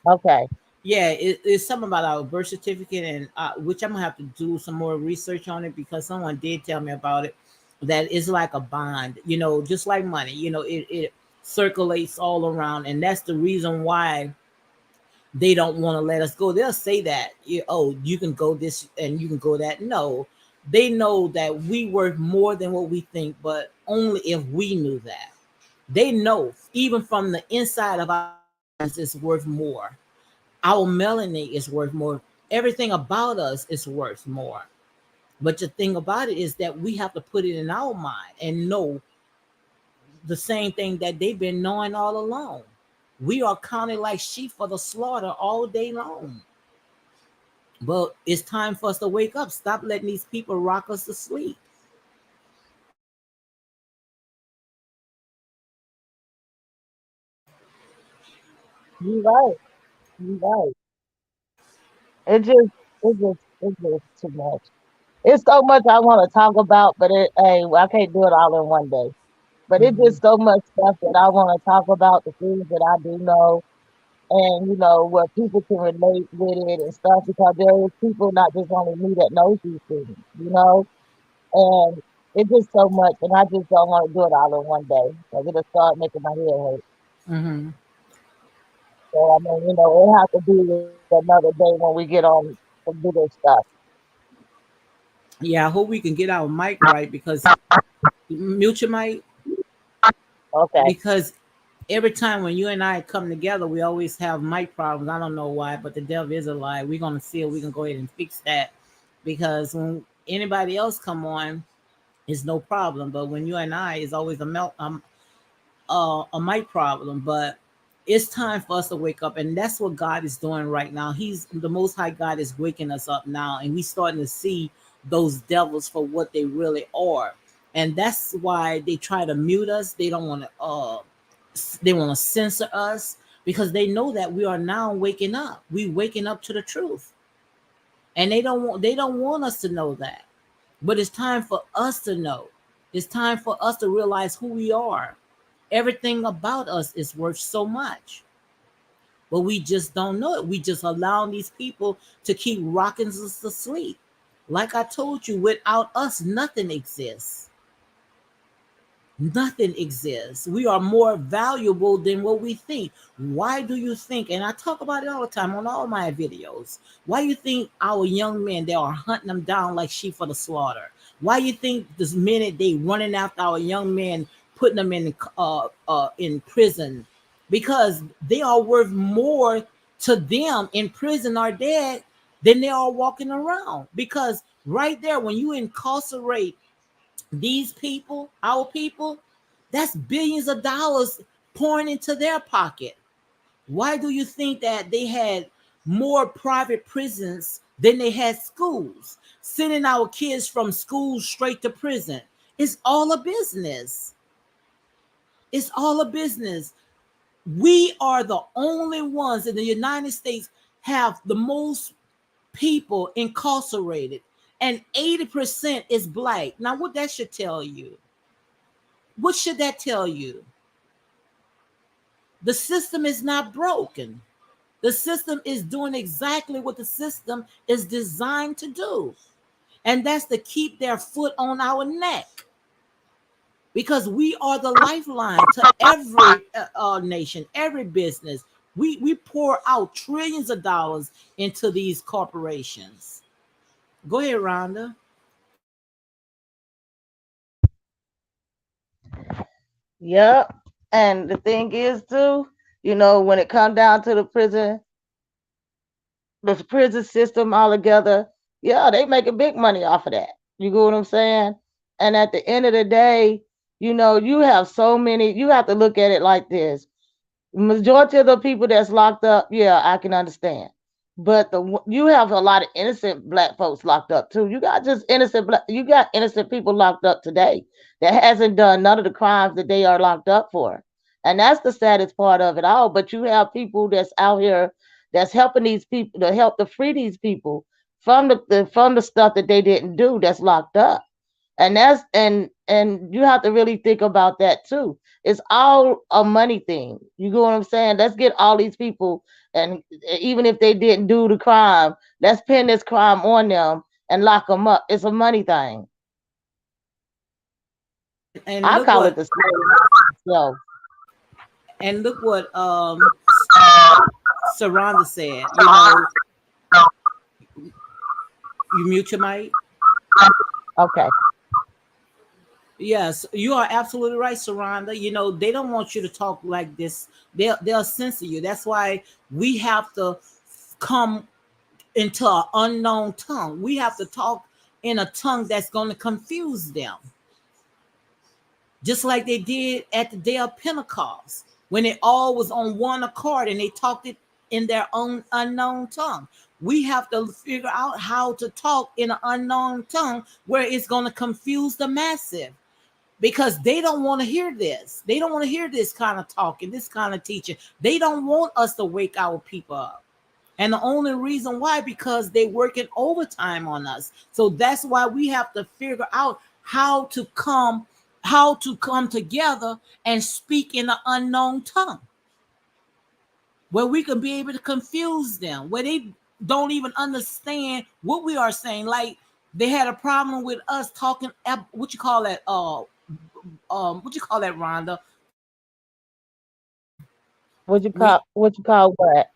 okay.
Yeah, it's something about our birth certificate, and which I'm gonna have to do some more research on it because someone did tell me about it. That is like a bond, just like money. It circulates all around, and that's the reason why they don't want to let us go. They'll say that, oh, you can go this and you can go that. No, they know that we worth more than what we think, but only if we knew that. They know even from the inside of our minds it's worth more. Our melanin is worth more. Everything about us is worth more. But the thing about it is that we have to put it in our mind and know the same thing that they've been knowing all along. We are counted like sheep for the slaughter all day long. But it's time for us to wake up. Stop letting these people rock us to sleep.
You right. You right. It just, it's just too much. It's so much I want to talk about, but hey, I can't do it all in one day. But it's
Hmm.
just so much stuff that I want to talk about, the things that I do know, and where people can relate with it and stuff. Because there is people, not just only me, that knows these things. And it's just so much, and I just don't want to do it all in one day because it'll start making my head hurt.
Hmm.
So I mean, it'll have to be another day when we get on some bigger stuff.
Yeah, I hope we can get our mic right because mute your mic
Okay.
because every time when you and I come together, we always have mic problems. I don't know why, but the devil is a lie. We're gonna see if we can go ahead and fix that because when anybody else come on, it's no problem. But when you and I, it's always a mic problem. But it's time for us to wake up, and that's what God is doing right now. He's the Most High God is waking us up now, and we starting to see those devils for what they really are. And that's why they try to mute us. They don't want to. They want to censor us because they know that we are now waking up. We waking up to the truth, and they don't want us to know that. But it's time for us to know. It's time for us to realize who we are. Everything about us is worth so much, but we just don't know it. We just allow these people to keep rocking us to sleep. Like I told you, without us, nothing exists. Nothing exists. We are more valuable than what we think. Why do you think, and I talk about it all the time on all my videos, why you think our young men, they are hunting them down like sheep for the slaughter? Why you think this minute they running after our young men, putting them in prison? Because they are worth more to them in prison or dead than they are walking around. Because right there, when you incarcerate these people, our people, that's billions of dollars pouring into their pocket. Why do you think that they had more private prisons than they had schools? Sending our kids from school straight to prison. It's all a business. It's all a business. We are the only ones in the United States have the most people incarcerated, and 80% is black. Now, what that should tell you? What should that tell you? The system is not broken. The system is doing exactly what the system is designed to do. And that's to keep their foot on our neck because we are the lifeline to every nation, every business. We pour out trillions of dollars into these corporations. Go ahead, Rhonda.
Yep. And the thing is too, when it comes down to the prison system altogether, yeah, they making big money off of that. You get what I'm saying? And at the end of the day, you have so many. You have to look at it like this: majority of the people that's locked up, yeah, I can understand. But you have a lot of innocent black folks locked up too. You got innocent people locked up today that hasn't done none of the crimes that they are locked up for. And that's the saddest part of it all. But you have people that's out here that's helping these people to help to free these people from the stuff that they didn't do that's locked up. And that's and you have to really think about that too. It's all a money thing. You get what I'm saying? Let's get all these people, and even if they didn't do the crime, let's pin this crime on them and lock them up. It's a money thing.
And
I
look
call it
what
the slave.
and look what Saranda said. You mute your mic.
Okay.
Yes, you are absolutely right, Saranda. They don't want you to talk like this. They'll censor you. That's why we have to come into an unknown tongue. We have to talk in a tongue that's going to confuse them, just like they did at the day of Pentecost when it all was on one accord and they talked it in their own unknown tongue. We have to figure out how to talk in an unknown tongue where it's going to confuse the massive, because they don't want to hear this. They don't want to hear this kind of talking, this kind of teaching. They don't want us to wake our people up. And the only reason why, because they working overtime on us. So that's why we have to figure out how to come together and speak in an unknown tongue where we can be able to confuse them, where they don't even understand what we are saying. Like they had a problem with us talking what you call that what you call that, Rhonda? When
What you call what?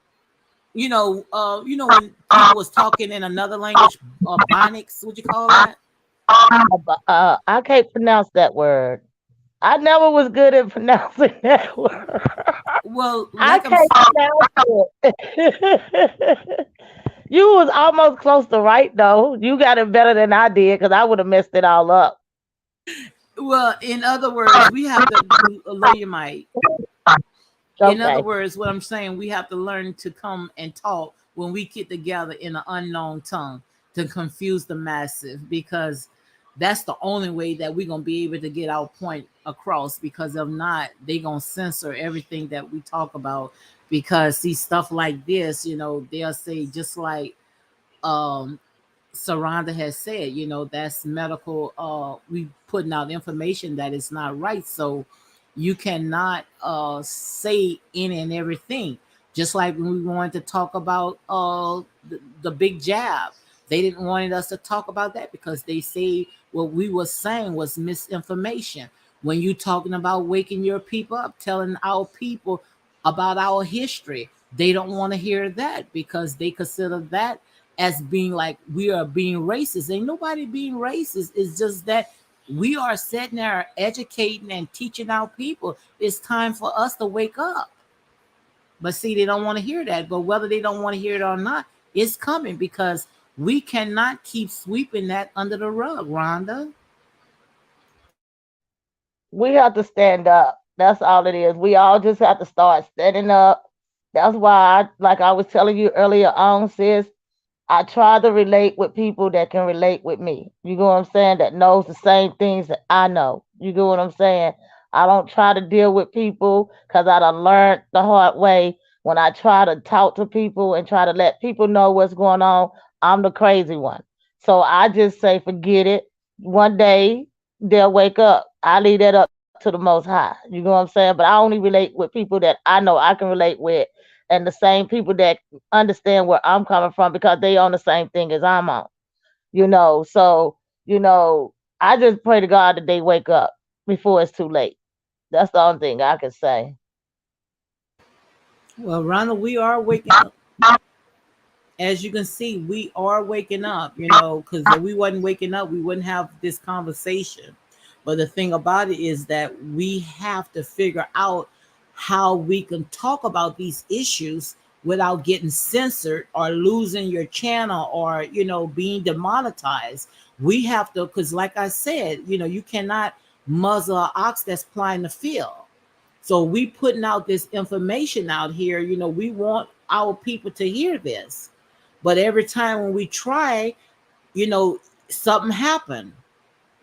when people was talking in another language, phonics, what you call that?
I can't pronounce that word. I never was good at pronouncing that word.
Well,
I
like
can't pronounce it. You was almost close to right though. You got it better than I did because I would have messed it all up.
in other words, we have to lower your mic. In other
Okay.
words, what I'm saying, we have to learn to come and talk when we get together in an unknown tongue to confuse the massive, because that's the only way that we're gonna be able to get our point across. Because if not, they gonna censor everything that we talk about. Because see, stuff like this, they'll say, just like um Saranda has said, that's medical. We putting out information that is not right. So you cannot say any and everything. Just like when we wanted to talk about the big jab, they didn't want us to talk about that because they say what we were saying was misinformation. When you talking about waking your people up, telling our people about our history, they don't want to hear that because they consider that as being like we are being racist. Ain't nobody being racist. It's just that we are sitting there educating and teaching our people. It's time for us to wake up. But see, they don't want to hear that. But whether they don't want to hear it or not, it's coming, because we cannot keep sweeping that under the rug, Rhonda.
We have to stand up. That's all it is. We all just have to start standing up. That's why like I was telling you earlier on, sis, I try to relate with people that can relate with me. You know what I'm saying? That knows the same things that I know. You know what I'm saying? I don't try to deal with people because I done learned the hard way. When I try to talk to people and try to let people know what's going on, I'm the crazy one. So I just say, forget it. One day they'll wake up. I leave that up to the most high. You know what I'm saying? But I only relate with people that I know I can relate with, and the same people that understand where I'm coming from because they on the same thing as I'm on. So I just pray to God that they wake up before it's too late. That's the only thing I can say.
Well, Rhonda, we are waking up. As you can see, we are waking up, because if we wasn't waking up, we wouldn't have this conversation. But the thing about it is that we have to figure out how we can talk about these issues without getting censored or losing your channel or, being demonetized. We have to, because like I said, you cannot muzzle an ox that's plying the field. So we putting out this information out here, we want our people to hear this. But every time when we try, you know, something happened.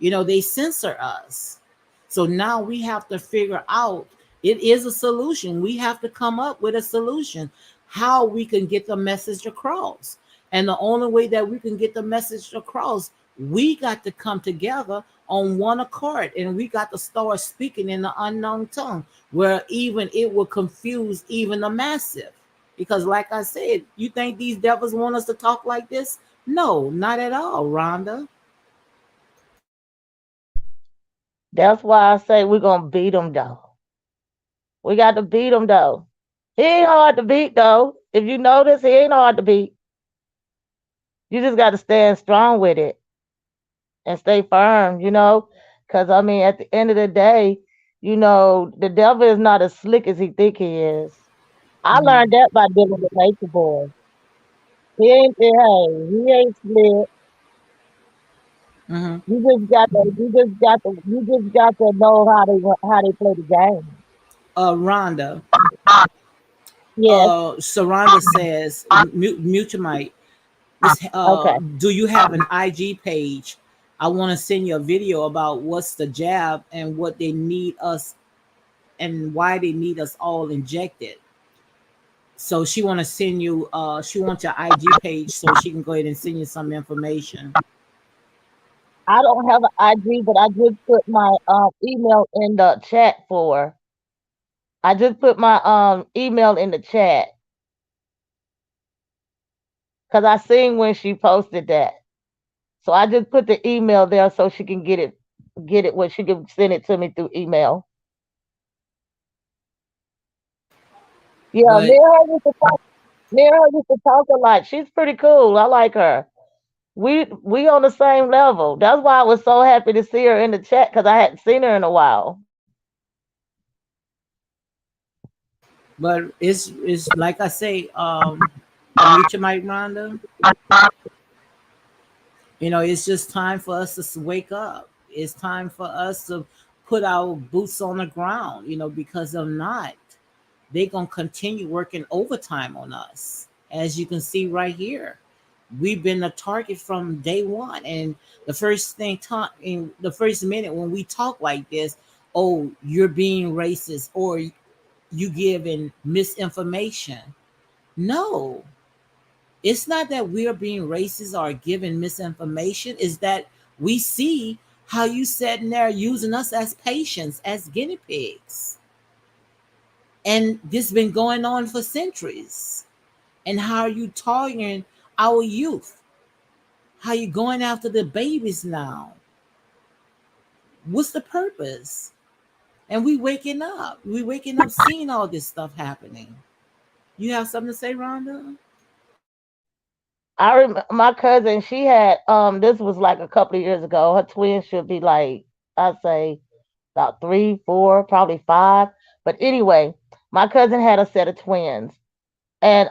They censor us. So now we have to figure out It is a solution. We have to come up with a solution how we can get the message across. And the only way that we can get the message across, we got to come together on one accord, and we got to start speaking in the unknown tongue where even it will confuse even the massive. Because, like I said, you think these devils want us to talk like this? No, not at all, Rhonda.
That's why I say we're gonna beat them though. We got to beat them though. He ain't hard to beat though. If you notice, he ain't hard to beat. You just got to stand strong with it and stay firm, Because, I mean, at the end of the day, the devil is not as slick as he think he is. I
Mm-hmm.
learned that by dealing with nature boys. He ain't slick.
Mm-hmm.
You just got to know how they play the game.
Rhonda,
Yes.
Saranda says, mute your mic. This,
Okay.
do you have an IG page? I want to send you a video about what's the jab and what they need us and why they need us all injected. So she want to send you. She wants your IG page so she can go ahead and send you some information.
I don't have an IG, but I just put my email in the chat for. I just put my email in the chat because I seen when she posted that. So I just put the email there so she can get it where she can send it to me through email. Yeah,
But
me and her used to talk a lot. She's pretty cool. I like her. We on the same level. That's why I was so happy to see her in the chat because I hadn't seen her in a while.
it's like I say. Mute your mic, Rhonda. It's just time for us to wake up. It's time for us to put our boots on the ground. Because if not, they're going to continue working overtime on us. As you can see right here, we've been a target from day one. And the first thing, in the first minute when we talk like this, oh, you're being racist or you giving misinformation. No, it's not that we're being racist or giving misinformation. Is that we see how you sitting there using us as patients, as guinea pigs. And this been going on for centuries. And how are you targeting our youth? How you going after the babies now? What's the purpose? And we waking up. We waking up seeing all this stuff happening. You have something to say, Rhonda?
My cousin, she had this was like a couple of years ago. Her twins should be like, I'd say about 3, 4, probably 5. But anyway, my cousin had a set of twins. And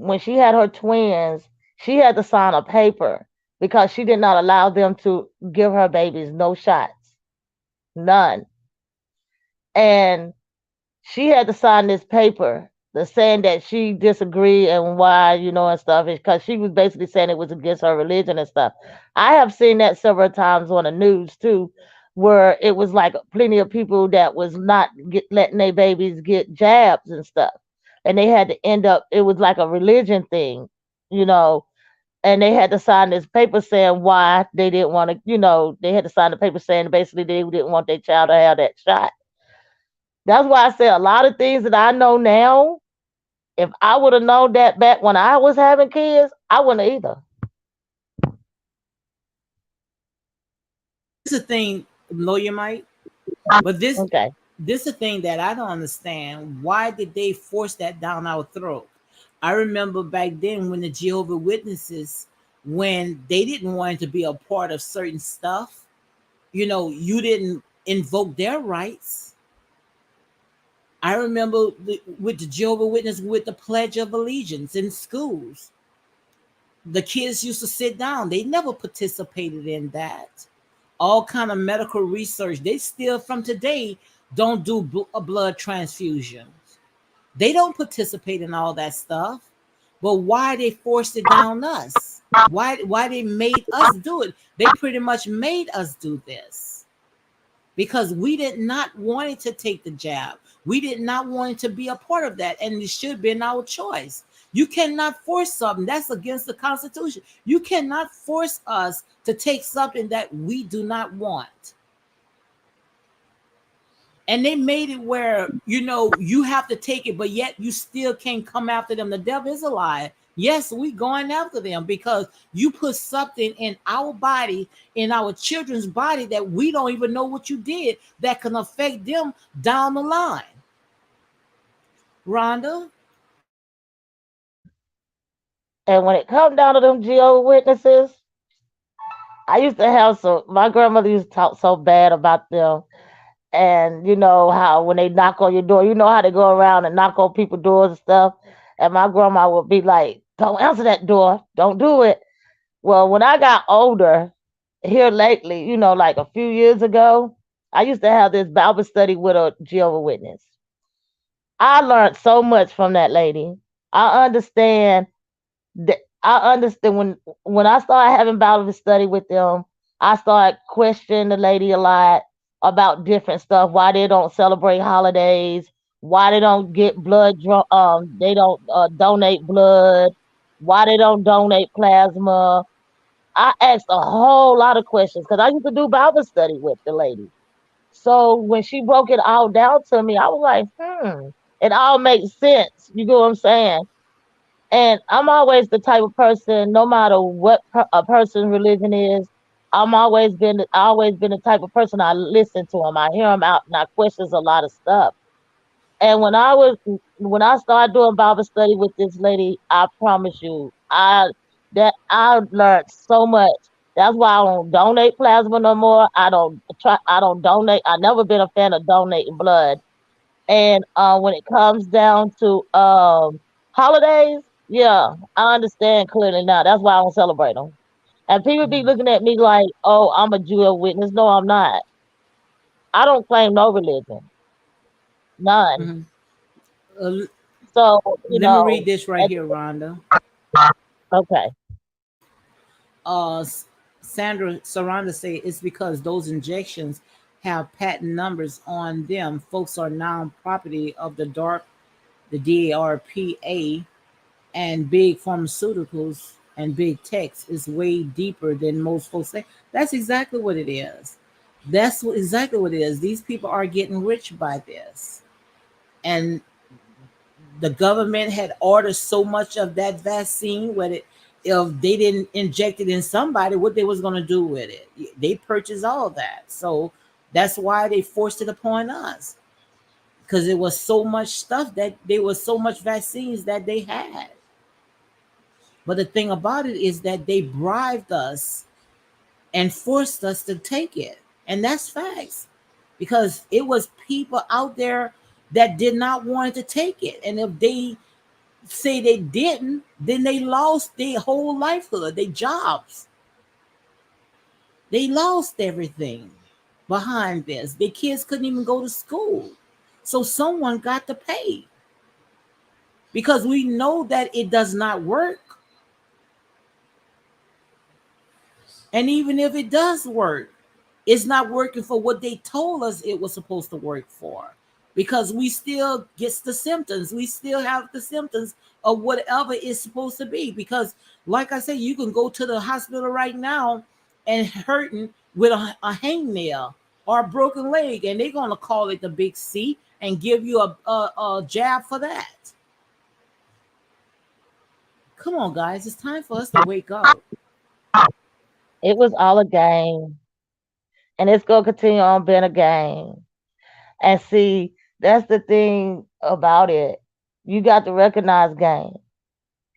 when she had her twins, she had to sign a paper because she did not allow them to give her babies no shots. None. And she had to sign this paper the saying that she disagreed and why, and stuff, because she was basically saying it was against her religion and stuff. I have seen that several times on the news too, where it was like plenty of people that was not letting their babies get jabs and stuff, and they had to end up. It was like a religion thing, you know. And they had to sign this paper saying why they didn't want to, they had to sign the paper saying basically they didn't want their child to have that shot. That's why I say a lot of things that I know now, if I would have known that back when I was having kids, I wouldn't either.
This is a thing, lawyer might, but
Okay.
this is a thing that I don't understand. Why did they force that down our throat? I remember back then when the Jehovah Witnesses, when they didn't want to be a part of certain stuff, you didn't invoke their rights. I remember with the Jehovah Witness with the Pledge of Allegiance in schools. The kids used to sit down. They never participated in that. All kind of medical research. They still from today don't do a blood transfusion. They don't participate in all that stuff. But why they forced it down us? Why they made us do it? They pretty much made us do this because we did not want to take the jab. We did not want to be a part of that, and it should have been our choice. You cannot force something that's against the Constitution. You cannot force us to take something that we do not want. And they made it where you have to take it, but yet you still can't come after them. The devil is a lie. Yes, we going after them because you put something in our body, in our children's body, that we don't even know what you did, that can affect them down the line. Rhonda.
And when it come down to them Jehovah Witnesses, I used to have some. My grandmother used to talk so bad about them, and you know how when they knock on your door, you know how they go around and knock on people's doors and stuff. And my grandma would be like, "Don't answer that door. Don't do it." Well, when I got older, here lately, like a few years ago, I used to have this Bible study with a Jehovah Witness. I learned so much from that lady. I understand I understand when I started having Bible study with them, I started questioning the lady a lot about different stuff. Why they don't celebrate holidays? Why they don't get blood? They don't donate blood. Why they don't donate plasma? I asked a whole lot of questions because I used to do Bible study with the lady. So when she broke it all down to me, I was like, it all makes sense. You get what I'm saying? And I'm always the type of person, no matter what a person's religion is, I always been the type of person. I listen to them, I hear them out, and I questions a lot of stuff. And when I started doing Bible study with this lady, I promise you, I learned so much. That's why I don't donate plasma no more. I don't donate. I never been a fan of donating blood. And when it comes down to holidays, yeah, I understand clearly now. That's why I don't celebrate them. And people be looking at me like, "Oh, I'm a Jehovah's Witness." No, I'm not. I don't claim no religion, none.
Mhm. Uh,
So
Let me read this right
at
here, Rhonda.
okay,
uh Sandra Saranda say it's because those injections have patent numbers on them. Folks are now property of the DARPA, and big pharmaceuticals and big techs is way deeper than most folks say. That's exactly what it is. Exactly what it is. These people are getting rich by this. And the government had ordered so much of that vaccine, where it, if they didn't inject it in somebody, what they was going to do with it? They purchased all of that. So that's why they forced it upon us, because it was so much stuff, that there was so much vaccines that they had. But the thing about it is that they bribed us and forced us to take it. And that's facts. Because it was people out there that did not want to take it. And if they say they didn't, then they lost their whole livelihood, their jobs. They lost everything behind this. Their kids couldn't even go to school. So someone got to pay, because we know that it does not work. And even if it does work, it's not working for what they told us it was supposed to work for, because we still gets the symptoms. We still have the symptoms of whatever it's supposed to be. Because like I say, you can go to the hospital right now and hurting with a hangnail or a broken leg, and they're going to call it the big C and give you a jab for that. Come on, guys, it's time for us to wake up.
it was all a game, and it's gonna continue on being a game. And see, that's the thing about it. You got to recognize game,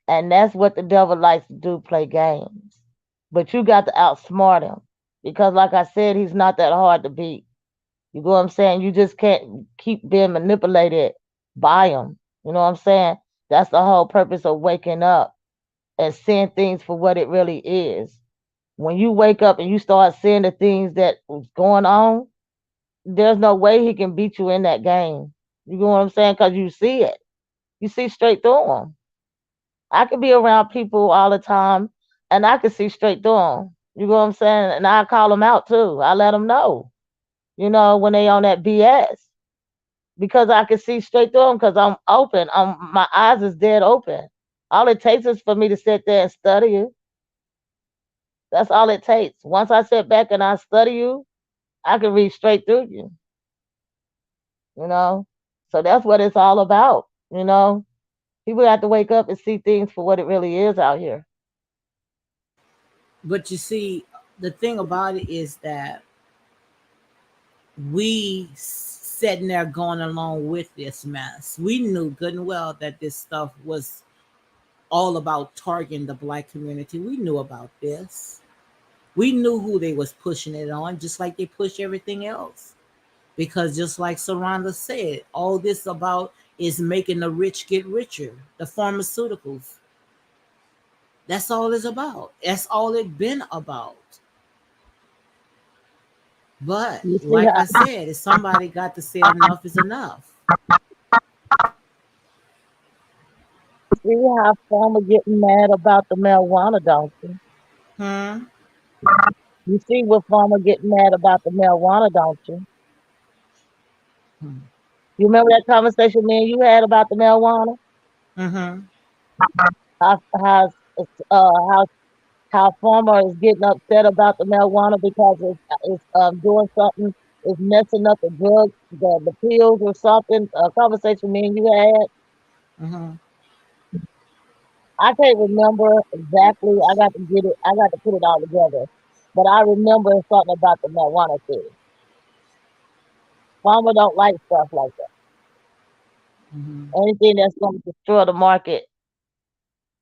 and that's what the devil likes to do: play games. But you got to outsmart him because, like I said, he's not that hard to beat. You know what I'm saying? You just can't keep being manipulated by him. You know what I'm saying? That's the whole purpose of waking up and seeing things for what it really is. When you wake up and you start seeing the things that was going on, there's no way he can beat you in that game. You know what I'm saying? Because you see it. You see straight through them. I could be around people all the time and I could see straight through them. You know what I'm saying? And I call them out too. I let them know, when they on that BS. because I can see straight through them because I'm open. My eyes is dead open. All it takes is for me to sit there and study you. That's all it takes. Once I sit back and I study you, I can read straight through you. You know, so that's what it's all about. You know, people have to wake up and see things for what it really is out here.
But you see, the thing about it is that we sitting there going along with this mess. We knew good and well that this stuff was all about targeting the black community. We knew about this. We knew who they was pushing it on, just like they push everything else. Because just like Saranda said, all this about is making the rich get richer. The pharmaceuticals. That's all it's about. That's all it been about. But
You see
like
how
I said, if somebody got to say enough is enough.
farmer getting mad about the marijuana, don't you?
Hmm.
You see what farmer getting mad about the marijuana, don't you?
Hmm.
You remember that conversation me and you had about the marijuana?
Mm-hmm.
How how uh how how farmer is getting upset about the marijuana because it's doing something, it's messing up the drugs, the pills or something. A conversation me and you had.
Mm-hmm.
I can't remember exactly. I got to get it. I got to put it all together. But I remember something about the marijuana thing. Farmer don't like stuff like that.
Mm-hmm.
Anything that's going to destroy the market,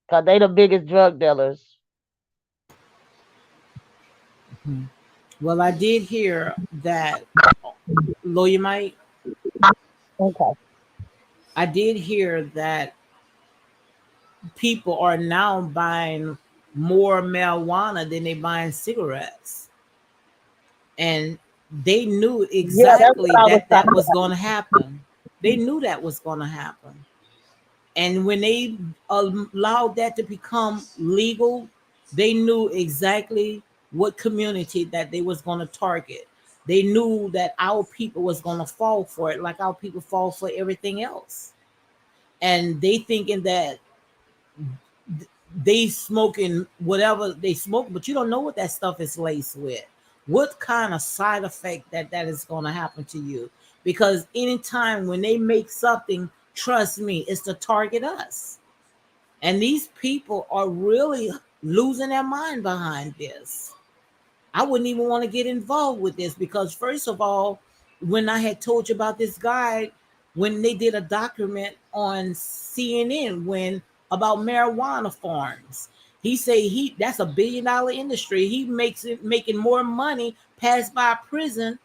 cause they the biggest drug dealers.
Hmm. Well, I did hear that lawyer Mike.
Okay.
I did hear that people are now buying more marijuana than they buying cigarettes, and they knew
Yeah, that's
exactly
what I was
that that
talking
was
about.
going to happen. They knew that was going to happen, and when they allowed that to become legal, they knew exactly what community that they was going to target. They knew that our people was going to fall for it, like our people fall for everything else, and they thinking that they smoking whatever they smoke, but you don't know what that stuff is laced with. What kind of side effect that is going to happen to you? Because anytime when they make something, trust me, it's to target us. And these people are really losing their mind behind this. I wouldn't even want to get involved with this because, first of all, when I had told you about this guy, when they did a document on CNN when about marijuana farms, he said he that's $1 billion industry. He makes it making more money passed by prison,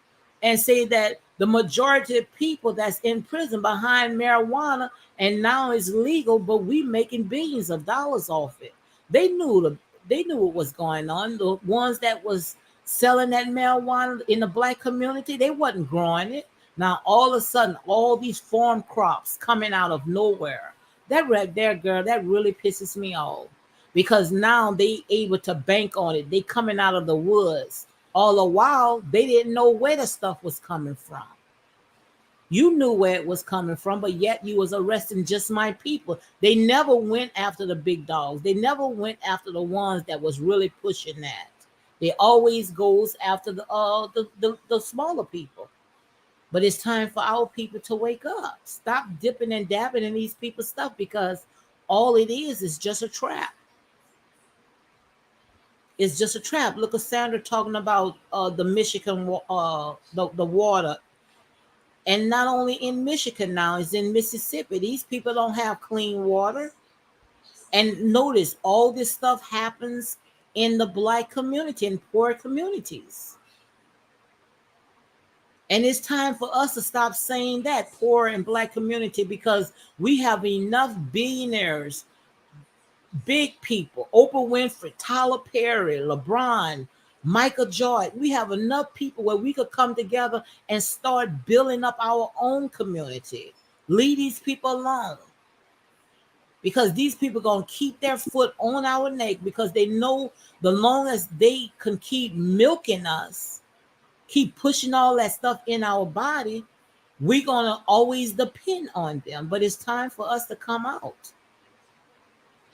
and say that the majority of people that's in prison behind marijuana and now is legal, but we making billions of dollars off it. They knew they knew what was going on. The ones that was selling that marijuana in the black community, they wasn't growing it. Now all of a sudden, all these farm crops coming out of nowhere. That right there, girl, that really pisses me off. Because now they able to bank on it. They coming out of the woods. All the while, they didn't know where the stuff was coming from. You knew where it was coming from, but yet you was arresting just my people. They never went after the big dogs. They never went after the ones that was really pushing that. They always goes after the smaller people. But it's time for our people to wake up. Stop dipping and dabbing in these people's stuff because all it is just a trap. It's just a trap. Look at Sandra talking about the Michigan the water, and not only in Michigan now, it's in Mississippi. These people don't have clean water. And notice all this stuff happens in the black community, in poor communities. And it's time for us to stop saying that poor and black community because we have enough billionaires, big people, Oprah Winfrey, Tyler Perry, LeBron, Michael Jordan. We have enough people where we could come together and start building up our own community. Leave these people alone because these people going to keep their foot on our neck because they know the long as they can keep milking us, keep pushing all that stuff in our body, We're gonna always depend on them, but it's time for us to come out,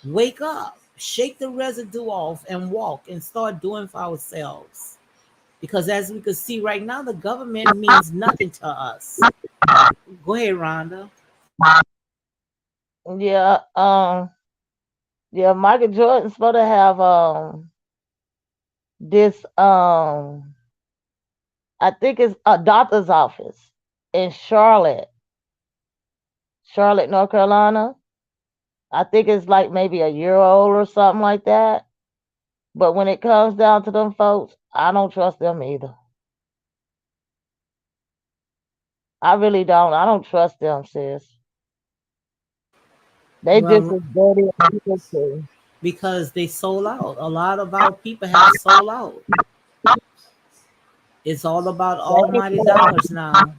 wake up, shake the residue off, and walk and start doing for ourselves. Because as we can see right now, the government means nothing to us. Go ahead, Rhonda.
Yeah, yeah, Michael Jordan's supposed to have this I think it's a doctor's office in Charlotte, North Carolina. I think it's like maybe a year old or something like that. But when it comes down to them folks, I don't trust them either. I really don't. I don't trust them, sis. They just
Well,
as dirty as people too.
because they sold out. A lot of our people have sold out. It's all about
They
almighty dollars now.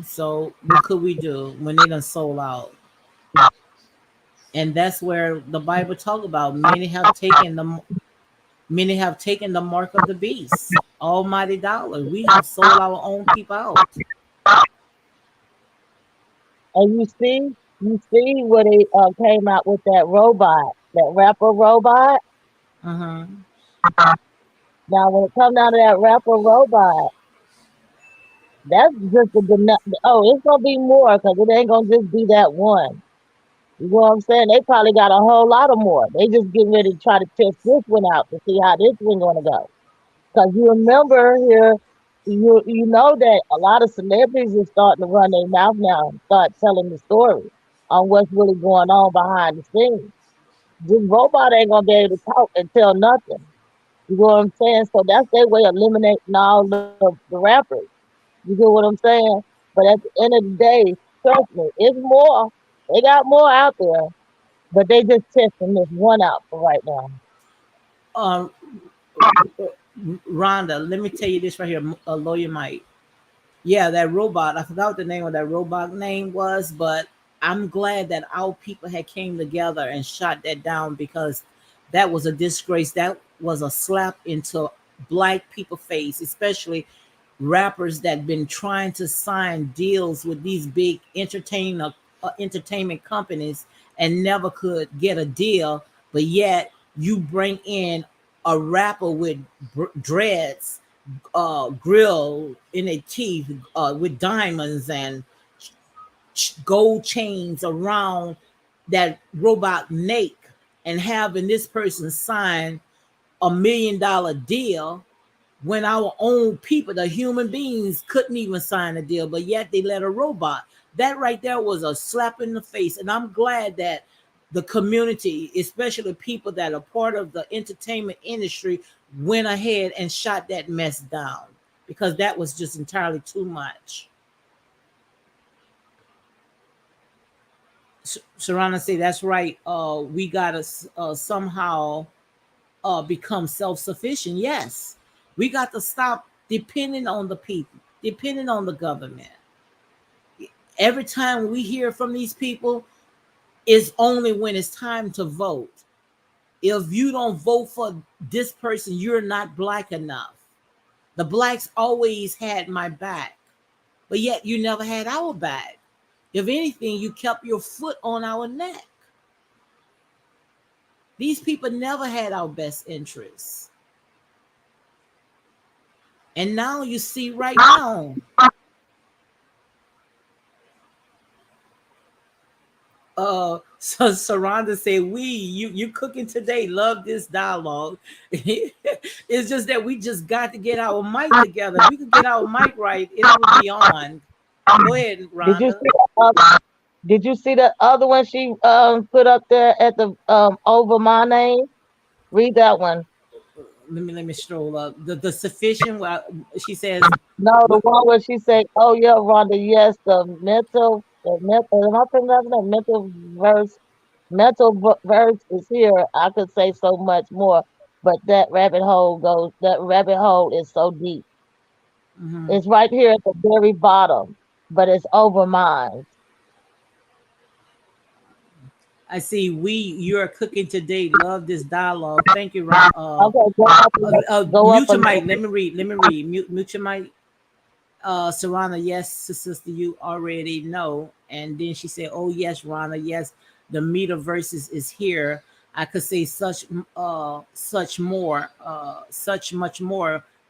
So what could we do when they done sold out? And that's where the Bible talk about many have taken the mark of the beast. Almighty dollar. We have sold our own people out.
and you see where they came out with that robot, that rapper robot.
Uh-huh.
Now, when it come down to that rapper robot, that's just oh, it's gonna be more because it ain't gonna just be that one. You know what I'm saying? They probably got a whole lot of more. They just getting ready to try to test this one out to see how this one gonna go. Because you remember here, you know that a lot of celebrities are starting to run their mouth now and start telling the story on what's really going on behind the scenes. This robot ain't gonna be able to talk and tell nothing. You know what I'm saying? So that's their way of eliminating all the rappers. You get what I'm saying? But at the end of the day, trust me, it's more. They got more out there, but they just testing this one out for right now.
Um, Rhonda, let me tell you this right here. A lawyer Mike. Yeah, that robot. I forgot what the name of that robot name was, but I'm glad that our people had came together and shot that down because that was a disgrace. That was a slap into black people face, especially rappers that been trying to sign deals with these big entertainment companies and never could get a deal, but yet you bring in a rapper with dreads, grill in their teeth, with diamonds and gold chains around that robot neck, and having this person sign $1 million deal when our own people, the human beings, couldn't even sign a deal, but yet they let a robot. That right there was a slap in the face. And I'm glad that the community, especially people that are part of the entertainment industry, went ahead and shot that mess down because that was just entirely too much. Sharana say that's right. We gotta somehow become self-sufficient. Yes, we got to stop depending on the people, depending on the government. Every time we hear from these people is only when it's time to vote. If you don't vote for this person, you're not black enough. The blacks always had my back, but yet you never had our back. If anything, you kept your foot on our neck. These people never had our best interests. And now you see right now, so Saranda said, you cooking today. Love this dialogue. It's just that we just got to get our mic together. If we could get our mic right, it would be on. Go ahead,
Did you
Rhonda.
see? Did you see the other one she put up there at the over my name? Read that one.
Let me stroll up. The sufficient. She says,
No, the
what?
one where she said, "Oh yeah, Rhonda, yes, the mental, am I pronouncing that mental verse is here. I could say so much more, but that rabbit hole is so deep.
Mhm.
It's right here at the very bottom, but it's over mine.
I see you're cooking today. Love this dialogue. Thank you, Ron.
Okay, go up
Mute
a
your
little
mic. Let me read. Let me read. Mute your mic. Sarana, yes, sister, you already know. And then she said, oh, yes, Rana, yes, the meter verses is here. I could say such much more,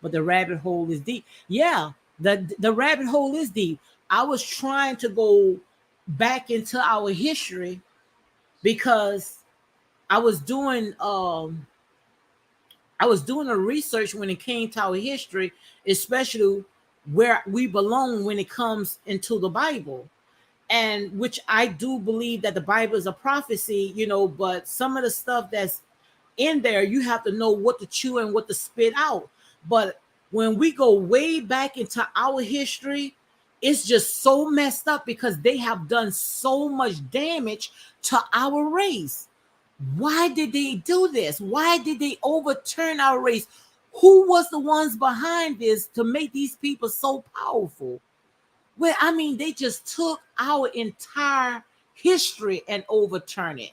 but the rabbit hole is deep. Yeah, the rabbit hole is deep. I was trying to go back into our history because I was doing um I was doing a research when it came to our history, especially where we belong when it comes into the Bible. And which I do believe that the Bible is a prophecy, but some of the stuff that's in there, you have to know what to chew and what to spit out. But when we go way back into our history, it's just so messed up because they have done so much damage to our race. Why did they do this? Why did they overturn our race? Who was the ones behind this to make these people so powerful? Well, I mean, they just took our entire history and overturned it.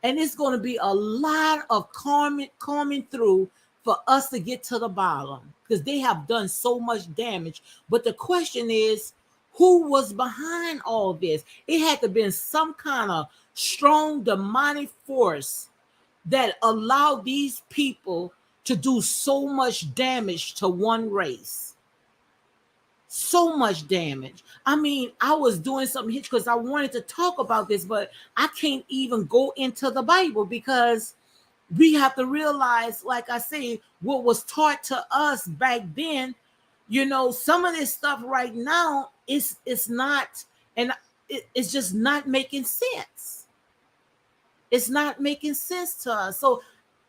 And it's going to be a lot of coming through for us to get to the bottom because they have done so much damage. But the question is, who was behind all this? It had to have been some kind of strong demonic force that allowed these people to do so much damage to one race. So much damage. I mean, I was doing something here because I wanted to talk about this, but I can't even go into the Bible because we have to realize, like I say, what was taught to us back then. Some of this stuff right now is it's not, and it's just not making sense. It's not making sense to us. So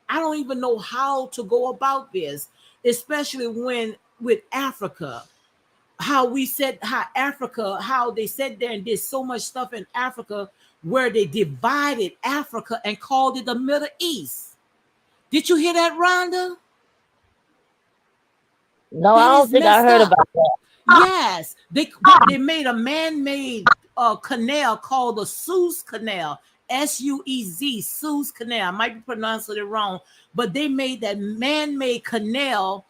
I don't even know how to go about this, especially when with Africa, how they sat there and did so much stuff in Africa where they divided Africa and called it the Middle East. Did you hear that, Rhonda?
No, I
That
don't
is
think I
messed
heard
up.
about that.
Yes, they made a man-made canal called the Suez Canal, Suez, Suez Canal. I might be pronouncing it wrong, but they made that man-made canal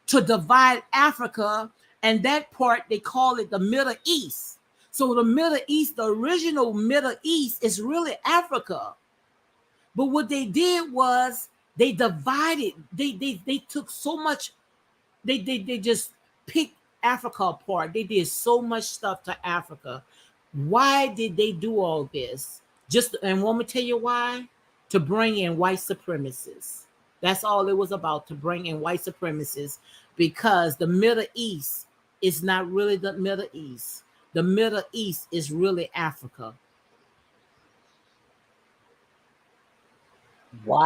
to divide Africa, and that part they call it the Middle East. So the Middle East, the original Middle East, is really Africa. But what they did was they divided. They took so much. They just picked Africa apart. They did so much stuff to Africa. Why did they do all this? Just and want me to tell you why? To bring in white supremacists. That's all it was about, to bring in white supremacists, because the Middle East is not really the Middle East. The Middle East is really Africa.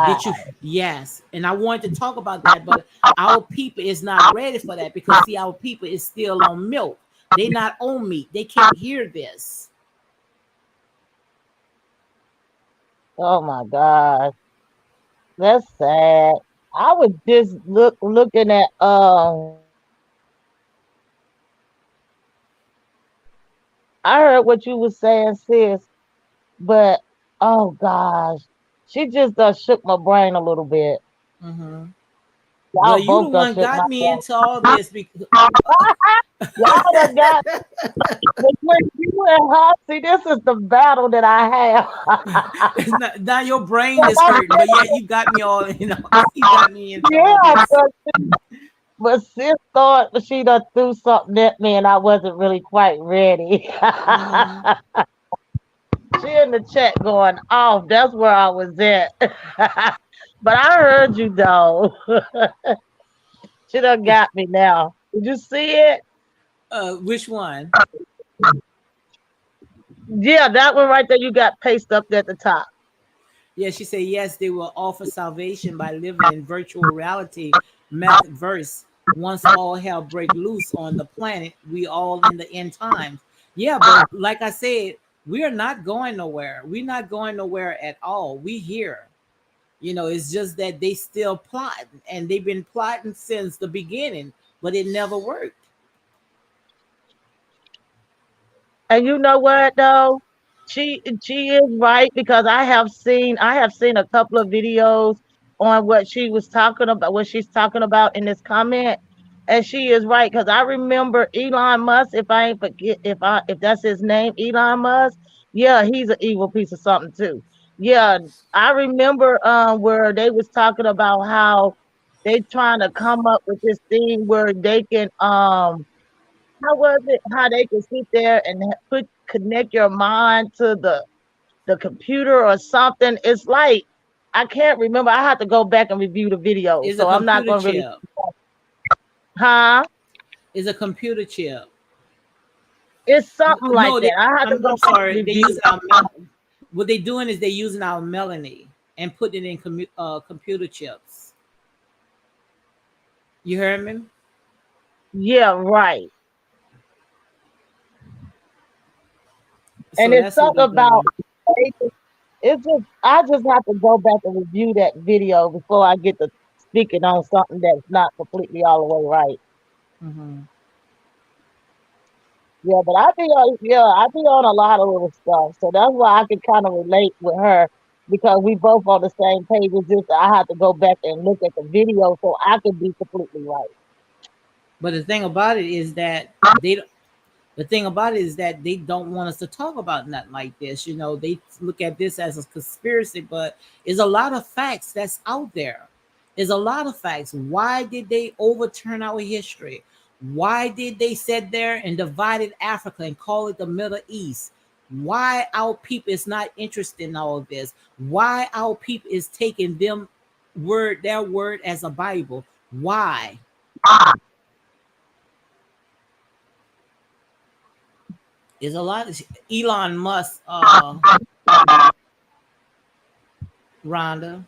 Did you?
Wow.
Yes. And I wanted to talk about that, but our people is not ready for that because see, our people is still on milk. They not on meat. They can't hear this.
Oh my gosh. That's sad. I was just looking at I heard what you was saying, sis, but oh gosh. She just shook my brain a little bit.
Hmm. Well,
Y'all
you the
both
one
shook my
got me
brain.
into all this because
Y'all done got between you and her. See, this is the battle that I have.
now your brain is hurting, but yet you got me all. You got me into all
Yeah,
this.
but sis thought she done threw something at me and I wasn't really quite ready.
Hmm.
She in the chat going, oh, that's where I was at. But I heard you though. She done got me now. Did you see it?
Which one?
Yeah, that one right there you got pasted up at the top.
Yeah, she said yes. They will offer salvation by living in virtual reality, metaverse. Once all hell break loose on the planet, we all in the end times. Yeah, but like I said, we are not going nowhere. We're not going nowhere at all. We here. It's just that they still plotting, and they've been plotting since the beginning, but it never worked.
And you know what though? She is right because I have seen a couple of videos on what she was talking about, what she's talking about in this comment, and she is right because I remember Elon Musk. If I ain't forget, if that's his name, Elon Musk. Yeah, he's an evil piece of something too. Yeah, I remember where they was talking about how they trying to come up with this thing where they can how was it? How they can sit there and put connect your mind to the computer or something. It's like I can't remember. I have to go back and review the video,
Is a
so I'm not
computer
gonna really.
chip.
Huh?
Is a computer chip.
It's something like
No,
that. I have to
I'm
go back and
sorry. They
review
using
it.
our what they doing is they using our melanie and putting it in computer chips. You heard me?
Yeah, right. And
So
it's
that's what
something
they're
about.
doing.
It's just I just have to go back and review that video before I get to speaking on something that's not completely all the way right.
Hmm.
Yeah, but I be on a lot of little stuff, so that's why I can kind of relate with her because we both on the same page. It's just that I have to go back and look at the video so I can be completely right.
But the thing about it is that they the thing about it is that they don't want us to talk about nothing like this. You know, they look at this as a conspiracy, but there's a lot of facts that's out there. There's a lot of facts. Why did they overturn our history? Why did they sit there and divided Africa and call it the Middle East? Why our people is not interested in all of this? Why our people is taking their word as a Bible? Why? There's a lot of Elon Musk, Rhonda.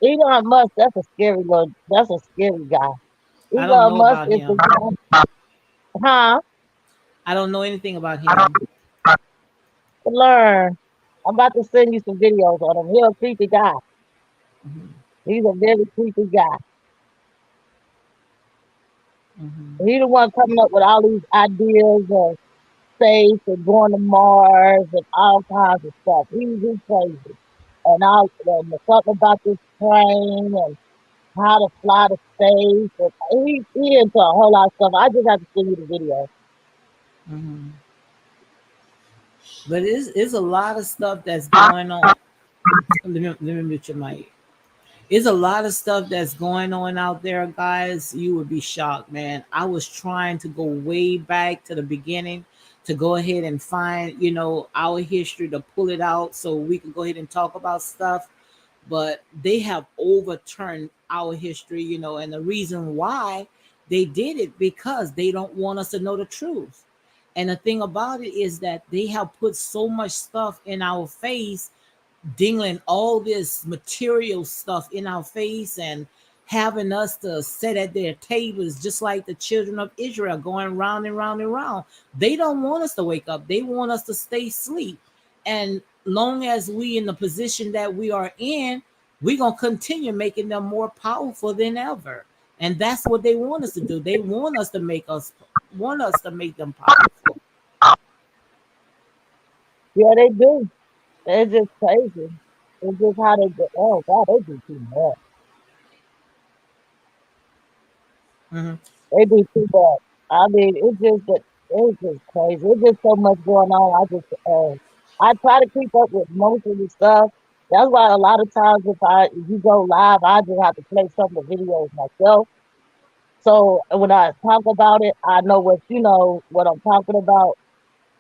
Elon Musk, that's a scary guy.
I don't
Elon
know
Musk
about
is the
him.
guy, huh?
I don't know anything about him.
To learn. I'm about to send you some videos on him. He's a creepy guy.
Hmm.
He's a very creepy guy.
Hmm.
He's the one coming up with all these ideas of space and going to Mars and all kinds of stuff. He's crazy. And something about this plane and how to fly to space. And he into a whole lot of stuff. I just have to send you the video.
Hmm. But it's a lot of stuff that's going on. Let me mute your mic. It's a lot of stuff that's going on out there, guys. You would be shocked, man. I was trying to go way back to the beginning to go ahead and find, our history to pull it out so we could go ahead and talk about stuff. But they have overturned our history, and the reason why they did it because they don't want us to know the truth. And the thing about it is that they have put so much stuff in our face, dingling all this material stuff in our face and having us to sit at their tables just like the children of Israel going round and round and round. They don't want us to wake up. They want us to stay asleep. And long as we in the position that we are in, we're going to continue making them more powerful than ever. And that's what they want us to do. They want us to make them powerful.
Yeah, they do. It's just crazy. It's just how they go. Oh God, they do too much.
Hmm.
They do too much. I mean, it's just crazy. It's just so much going on. I try to keep up with most of the stuff. That's why a lot of times if you go live, I just have to play some of the videos myself. So when I talk about it, I know what I'm talking about.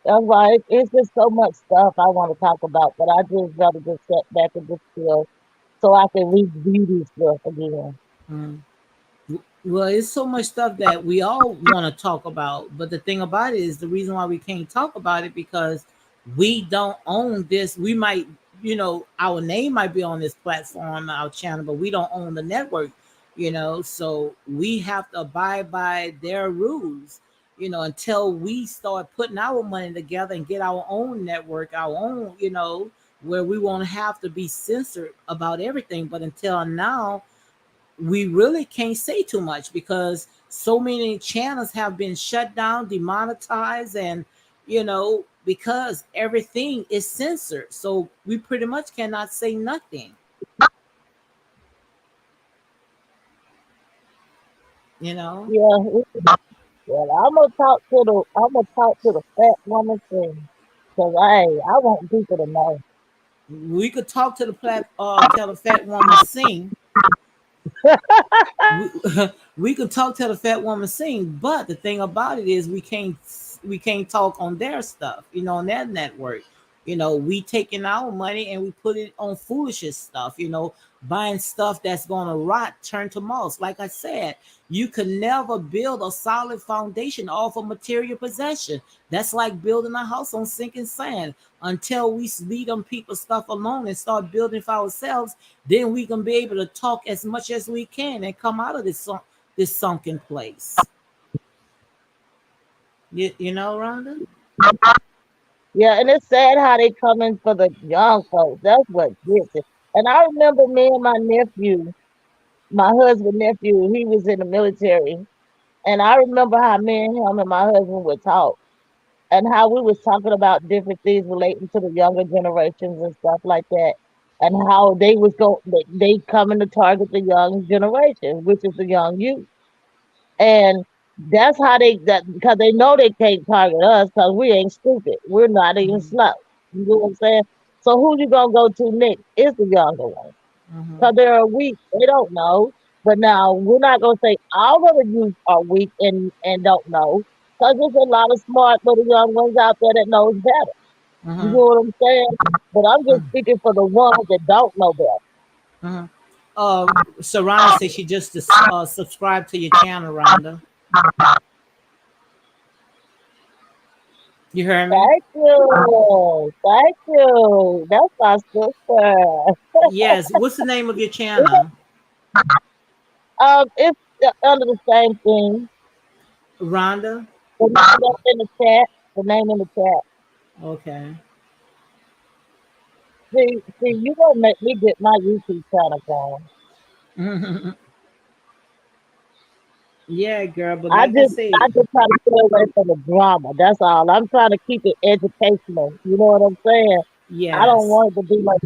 That's why it's just so much stuff I want to talk about, but I just rather just sit back and just chill so I can review this stuff again.
Hmm. Well, it's so much stuff that we all want to talk about, but the thing about it is the reason why we can't talk about it because we don't own this. We might, our name might be on this platform, our channel, but we don't own the network, so we have to abide by their rules, until we start putting our money together and get our own network, our own, where we won't have to be censored about everything. But until now, we really can't say too much because so many channels have been shut down, demonetized, and because everything is censored. So we pretty much cannot say nothing, you know.
Yeah, well, I'm gonna talk to the fat woman thing, cause I want people to know.
We could talk to the tell the fat woman sing. we, we could talk to the fat woman sing, but the thing about it is we can't talk on their stuff, on their network. We taking our money and we put it on foolish stuff, buying stuff that's gonna rot, turn to moss. Like I said, you can never build a solid foundation off of material possession. That's like building a house on sinking sand. Until we leave them people stuff alone and start building for ourselves, then we can be able to talk as much as we can and come out of this sunken place. You know, Rhonda?
Yeah, and it's sad how they coming for the young folks. That's what gets it. And I remember me and my nephew, my husband nephew, he was in the military, and I remember how me and him and my husband would talk, and how we was talking about different things relating to the younger generations and stuff like that, and how they coming to target the young generation, which is the young youth. And that's how that because they know they can't target us because we ain't stupid. We're not even
Mm-hmm.
slow. You know what I'm saying? So who you gonna go to next? Is the younger one.
Mm-hmm.
Because they're weak. They don't know. But now we're not gonna say all of the youth are weak and don't know. Because there's a lot of smart little young ones out there that knows better. You
Mm-hmm.
know what I'm saying? But I'm just speaking for the ones that don't know better.
Mm-hmm. So Rhonda said she just subscribed to your channel, Rhonda. You heard me?
Thank you. Thank you. That's my sister.
Yes. What's the name of your channel?
It's under the same thing.
Rhonda?
The name that's in the chat. The name in the chat.
Okay.
See, you gonna make me get my YouTube channel going.
Yeah, girl. But
I
like I
just,
say,
I just try to stay away from the drama. That's all. I'm trying to keep it educational. You know what I'm saying? I don't
yes.
want it to be like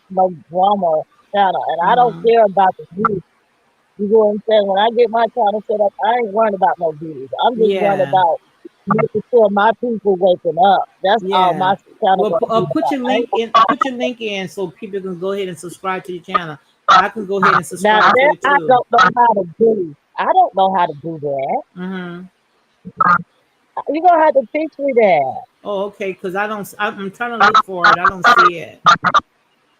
no drama channel, and I don't
Mm-hmm.
care about the views. You know what I'm saying? When I get my channel set up, I ain't worrying about no views. I'm just worrying
Yeah.
about making sure my people waking up. That's all
Yeah.
my channel
Well,
gonna be
put
about.
your
I ain't
link in. Put your link in so people can go ahead and subscribe to your channel. I can go ahead and
Now
subscribe to
that
it
I
too.
don't know how to do. I don't know how to do that.
Mm-hmm.
You're gonna have to teach me that.
Oh, okay. Because I don't. I'm trying to look for it. I don't see it.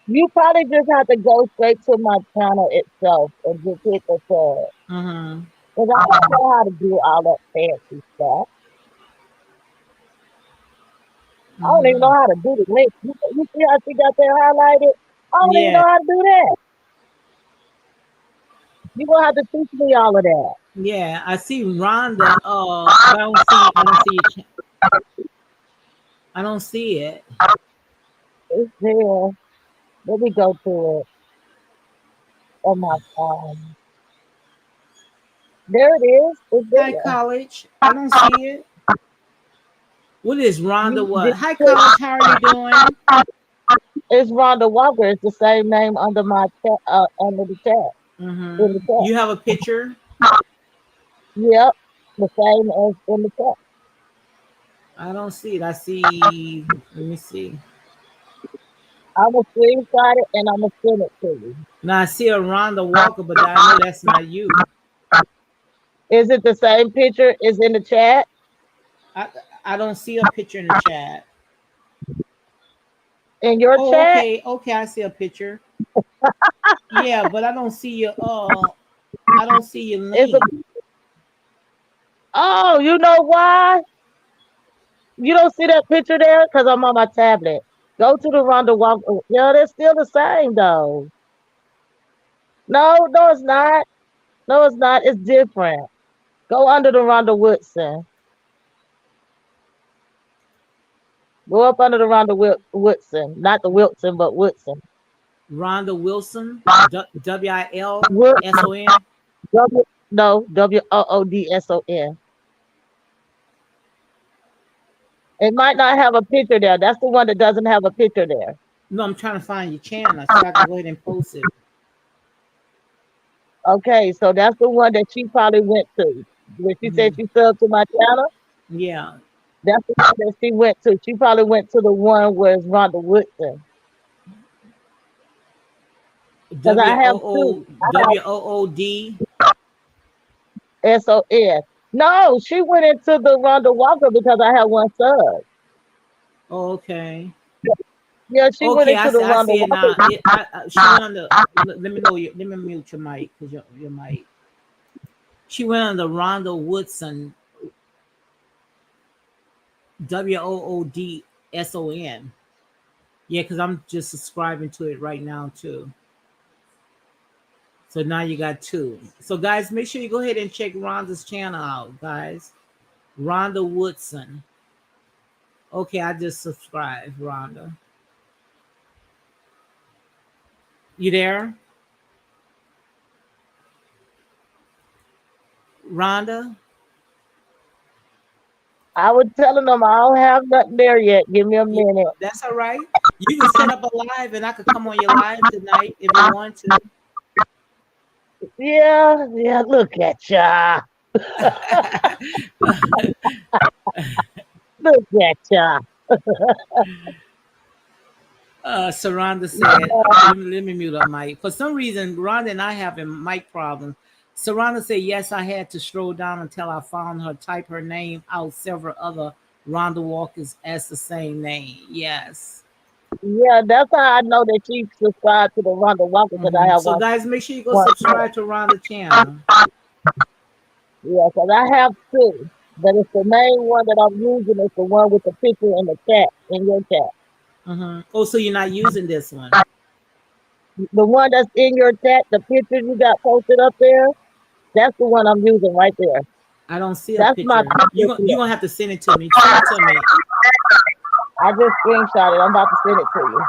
You probably just have to go straight to my channel itself and just hit the tab.
Mm-hmm.
Because I don't know how to do all that fancy stuff. I don't even
Mm-hmm.
know how to do the link. You see how she got that highlighted? I don't even
Yeah.
know how to do that. You're gonna have to teach me all of that.
Yeah. I see Rhonda. But I don't see. I don't see it. I don't see it.
It's there. Let me go to it on my phone. There it is. It's
Hi,
there.
college. I don't see it. What is Rhonda?
You
What?
did
Hi, college. How are you doing?
It's Rhonda Walker. It's the same name under my chat, under the chat, in the
Mm-hmm.
chat.
You have a picture?
Yep, the same as in the chat.
I don't see it. I see. Let me see.
I'm gonna screenshot it and I'm gonna send it to you.
Now I see a Rhonda Walker, but I know that's not you.
Is it the same picture? Is in the chat?
I I don't see a picture in the chat.
In your
Oh,
chat?
okay, okay. I see a picture. Yeah, but I don't see your I don't see your
Is a
link.
Oh, you know why? You don't see that picture there? Because I'm on my tablet. Go to the Rhonda Walker. Yeah, they're still the same though. No, no, it's not. No, it's not. It's different. Go under the Rhonda Woodson. Go up under the Rhonda Woodson. Not the Wilson, but Woodson.
Rhonda Wilson,
Wood,
WILSON.
W, no, WOODSON. It might not have a picture there. That's the one that doesn't have a picture there.
No, I'm trying to find your channel so I can go ahead and post it.
Okay, so that's the one that she probably went to. When she said
Mhm.
she subbed to my channel,
Yeah.
that's the one that she went to. She probably went to the one where it's Rhonda Woodson. Because I
W O
have two.
O W O O D.
SOS. No, she went into the Rhonda Walker because I have one sub.
Okay.
Yeah, she went
Okay,
into the
I
Rhonda
see it now.
Walker.
She went on the. Let me know. Let me mute your mic because your mic. She went on the Rhonda Woodson. WOODSON. Yeah, because I'm just subscribing to it right now too. So now you got two. So guys, make sure you go ahead and check Rhonda's channel out, guys. Rhonda Woodson. Okay, I just subscribed, Rhonda. You there, Rhonda?
I was telling them I don't have nothing there yet. Give me a
Yeah,
minute.
that's all right. You can set up a live, and I could come on your live tonight if you want to.
Yeah, yeah, look at ya. Look at ya.
Saranda said, let me mute up mic. For some reason, Rhonda and I having mic problems. Saranda said, yes, I had to stroll down until I found her, type her name out, several other Rhonda Walkers as the same name. Yes.
Yeah, that's how I know that she subscribed to the Rhonda Walker because I have
So,
one.
guys, make sure you go
One.
subscribe to Rhonda channel.
Yeah, because I have two. But it's the main one that I'm using is the one with the picture in the chat, in your chat.
Oh, so you're not using this one?
The one that's in your chat, the picture you got posted up there, that's the one I'm using right there.
I don't see a
That's my
picture.
picture.
You're gonna have to send it to me. Send it to me.
I just screenshot it. I'm about to send it to you.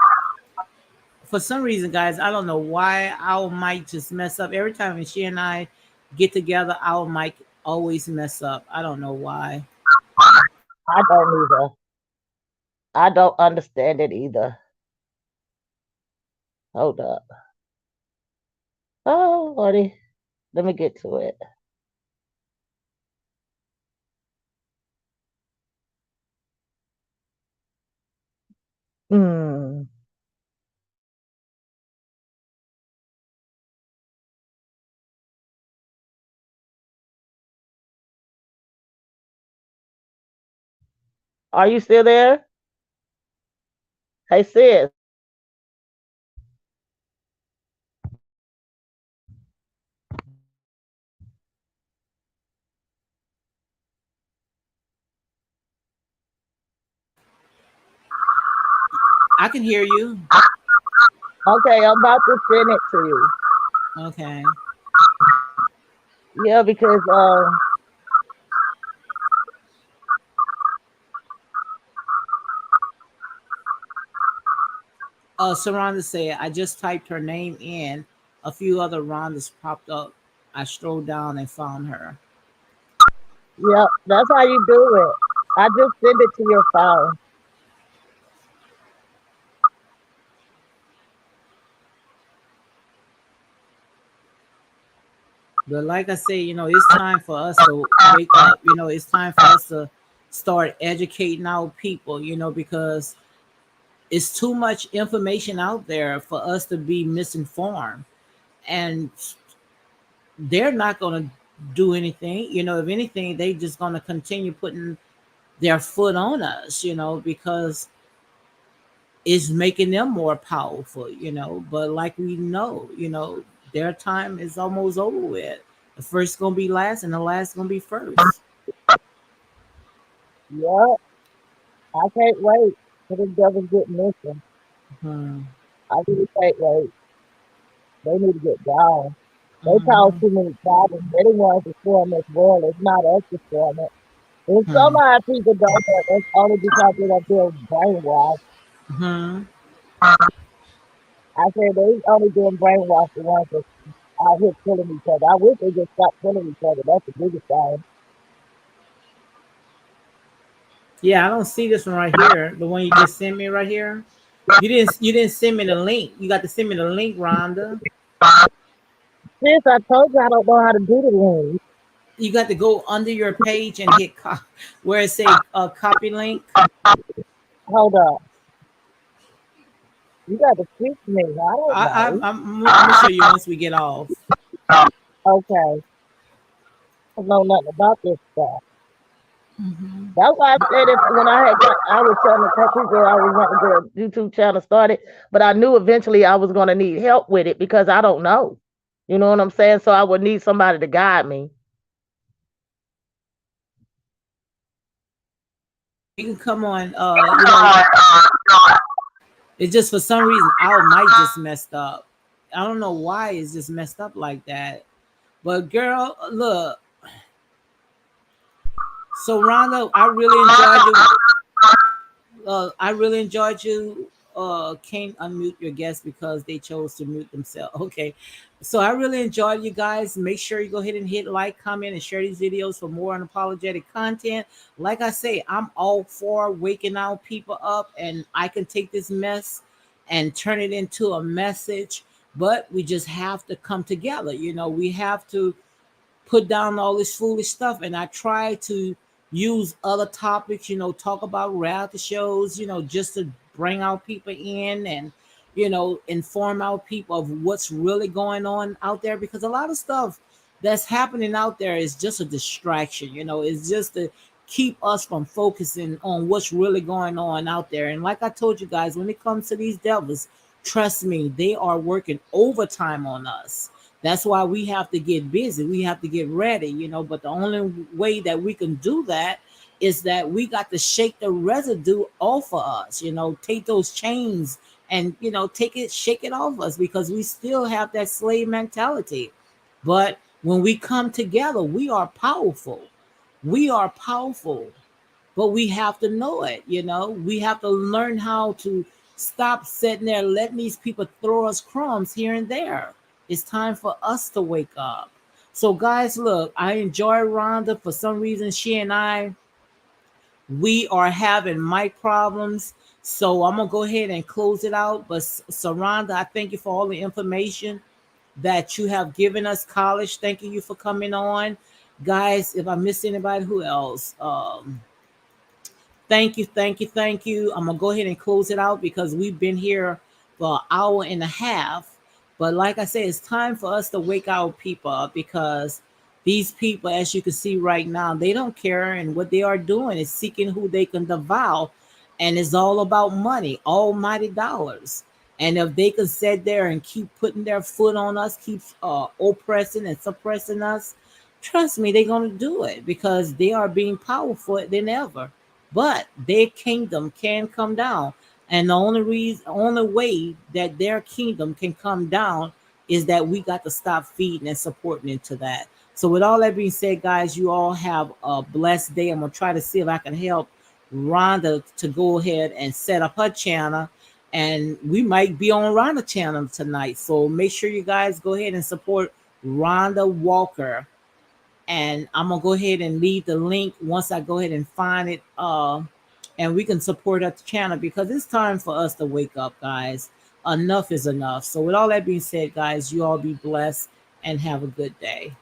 For some reason, guys, I don't know why our mic just mess up every time she and I get together. Our mic always mess up. I don't know why.
I don't either. I don't understand it either. Hold up. Oh, Lordy. Let me get to it. Hmm. Are you still there? Hey, sis.
I can hear you.
Okay, I'm about to send it to you.
Okay.
Yeah, because
Saranda said, I just typed her name in. A few other Rondas popped up. I strolled down and found her.
yeah, that's how you do it. I just send it to your phone.
But like I say, it's time for us to wake up. It's time for us to start educating our people, because it's too much information out there for us to be misinformed. And they're not going to do anything. If anything, they just going to continue putting their foot on us, because it's making them more powerful, But like we know, their time is almost over with. The first gonna be last, and the last gonna be first.
Yeah, I can't wait for the devils get missing.
Hmm.
I really can't wait. They need to get down. They cause
Hmm.
too many problems. They're the ones destroying this world. It's not us destroying it. And some
Hmm.
of our people don't know. That's only because they're being brainwashed.
Hmm.
I said they only being brainwashed the ones that out here killing each other. I wish they just stop killing each other. That's the biggest thing.
Yeah, I don't see this one right here. The one you just sent me right here. You didn't send me the link. You got to send me the link, Rhonda.
Sis, I told you I don't know how to do the room.
You got to go under your page and hit where it say copy link.
Hold up. You got to teach me. I don't know.
I'm gonna show you once we get off.
Okay. I don't know nothing about this stuff.
Mhm.
That's why I said it when I was telling the country girl I was wanting the YouTube channel started, but I knew eventually I was going to need help with it because I don't know. You know what I'm saying? So I would need somebody to guide me.
Yeah, you can come on. It's just for some reason our mic just messed up. I don't know why it's just messed up like that. But girl, look. So Rhonda, I really enjoyed you. Can't unmute your guests because they chose to mute themselves. Okay. So I really enjoyed you guys. Make sure you go ahead and hit like, comment, and share these videos for more unapologetic content. Like I say, I'm all for waking our people up, and I can take this mess and turn it into a message. But we just have to come together. We have to put down all this foolish stuff. And I try to use other topics, talk about reality shows, just to bring our people in and, inform our people of what's really going on out there. Because a lot of stuff that's happening out there is just a distraction, it's just to keep us from focusing on what's really going on out there. And like I told you guys, when it comes to these devils, trust me, they are working overtime on us. That's why we have to get busy. We have to get ready, But the only way that we can do that is that we got to shake the residue off of us, take those chains and, take it, shake it off us because we still have that slave mentality. But when we come together, we are powerful. We are powerful, but we have to know it. We have to learn how to stop sitting there letting these people throw us crumbs here and there. It's time for us to wake up. So guys, look, I enjoy Rhonda. For some reason, she and I, we are having mic problems. So I'm gonna go ahead and close it out. But Rhonda, I thank you for all the information that you have given us. College, thanking you for coming on. Guys, if I missed anybody, who else? Thank you, thank you, thank you. I'm gonna go ahead and close it out because we've been here for an hour and a half. But like I said, it's time for us to wake our people up because these people, as you can see right now, they don't care, and what they are doing is seeking who they can devour, and it's all about money, almighty dollars. And if they can sit there and keep putting their foot on us, keep oppressing and suppressing us, trust me, they're gonna do it because they are being powerful than ever, but their kingdom can come down. And the only way that their kingdom can come down is that we got to stop feeding and supporting into that. So, with all that being said, guys, you all have a blessed day. I'm gonna try to see if I can help Rhonda to go ahead and set up her channel, and we might be on Rhonda channel tonight. So make sure you guys go ahead and support Rhonda Walker, and I'm gonna go ahead and leave the link once I go ahead and find it. And we can support our channel because it's time for us to wake up, guys. Enough is enough. So, with all that being said, guys, you all be blessed and have a good day.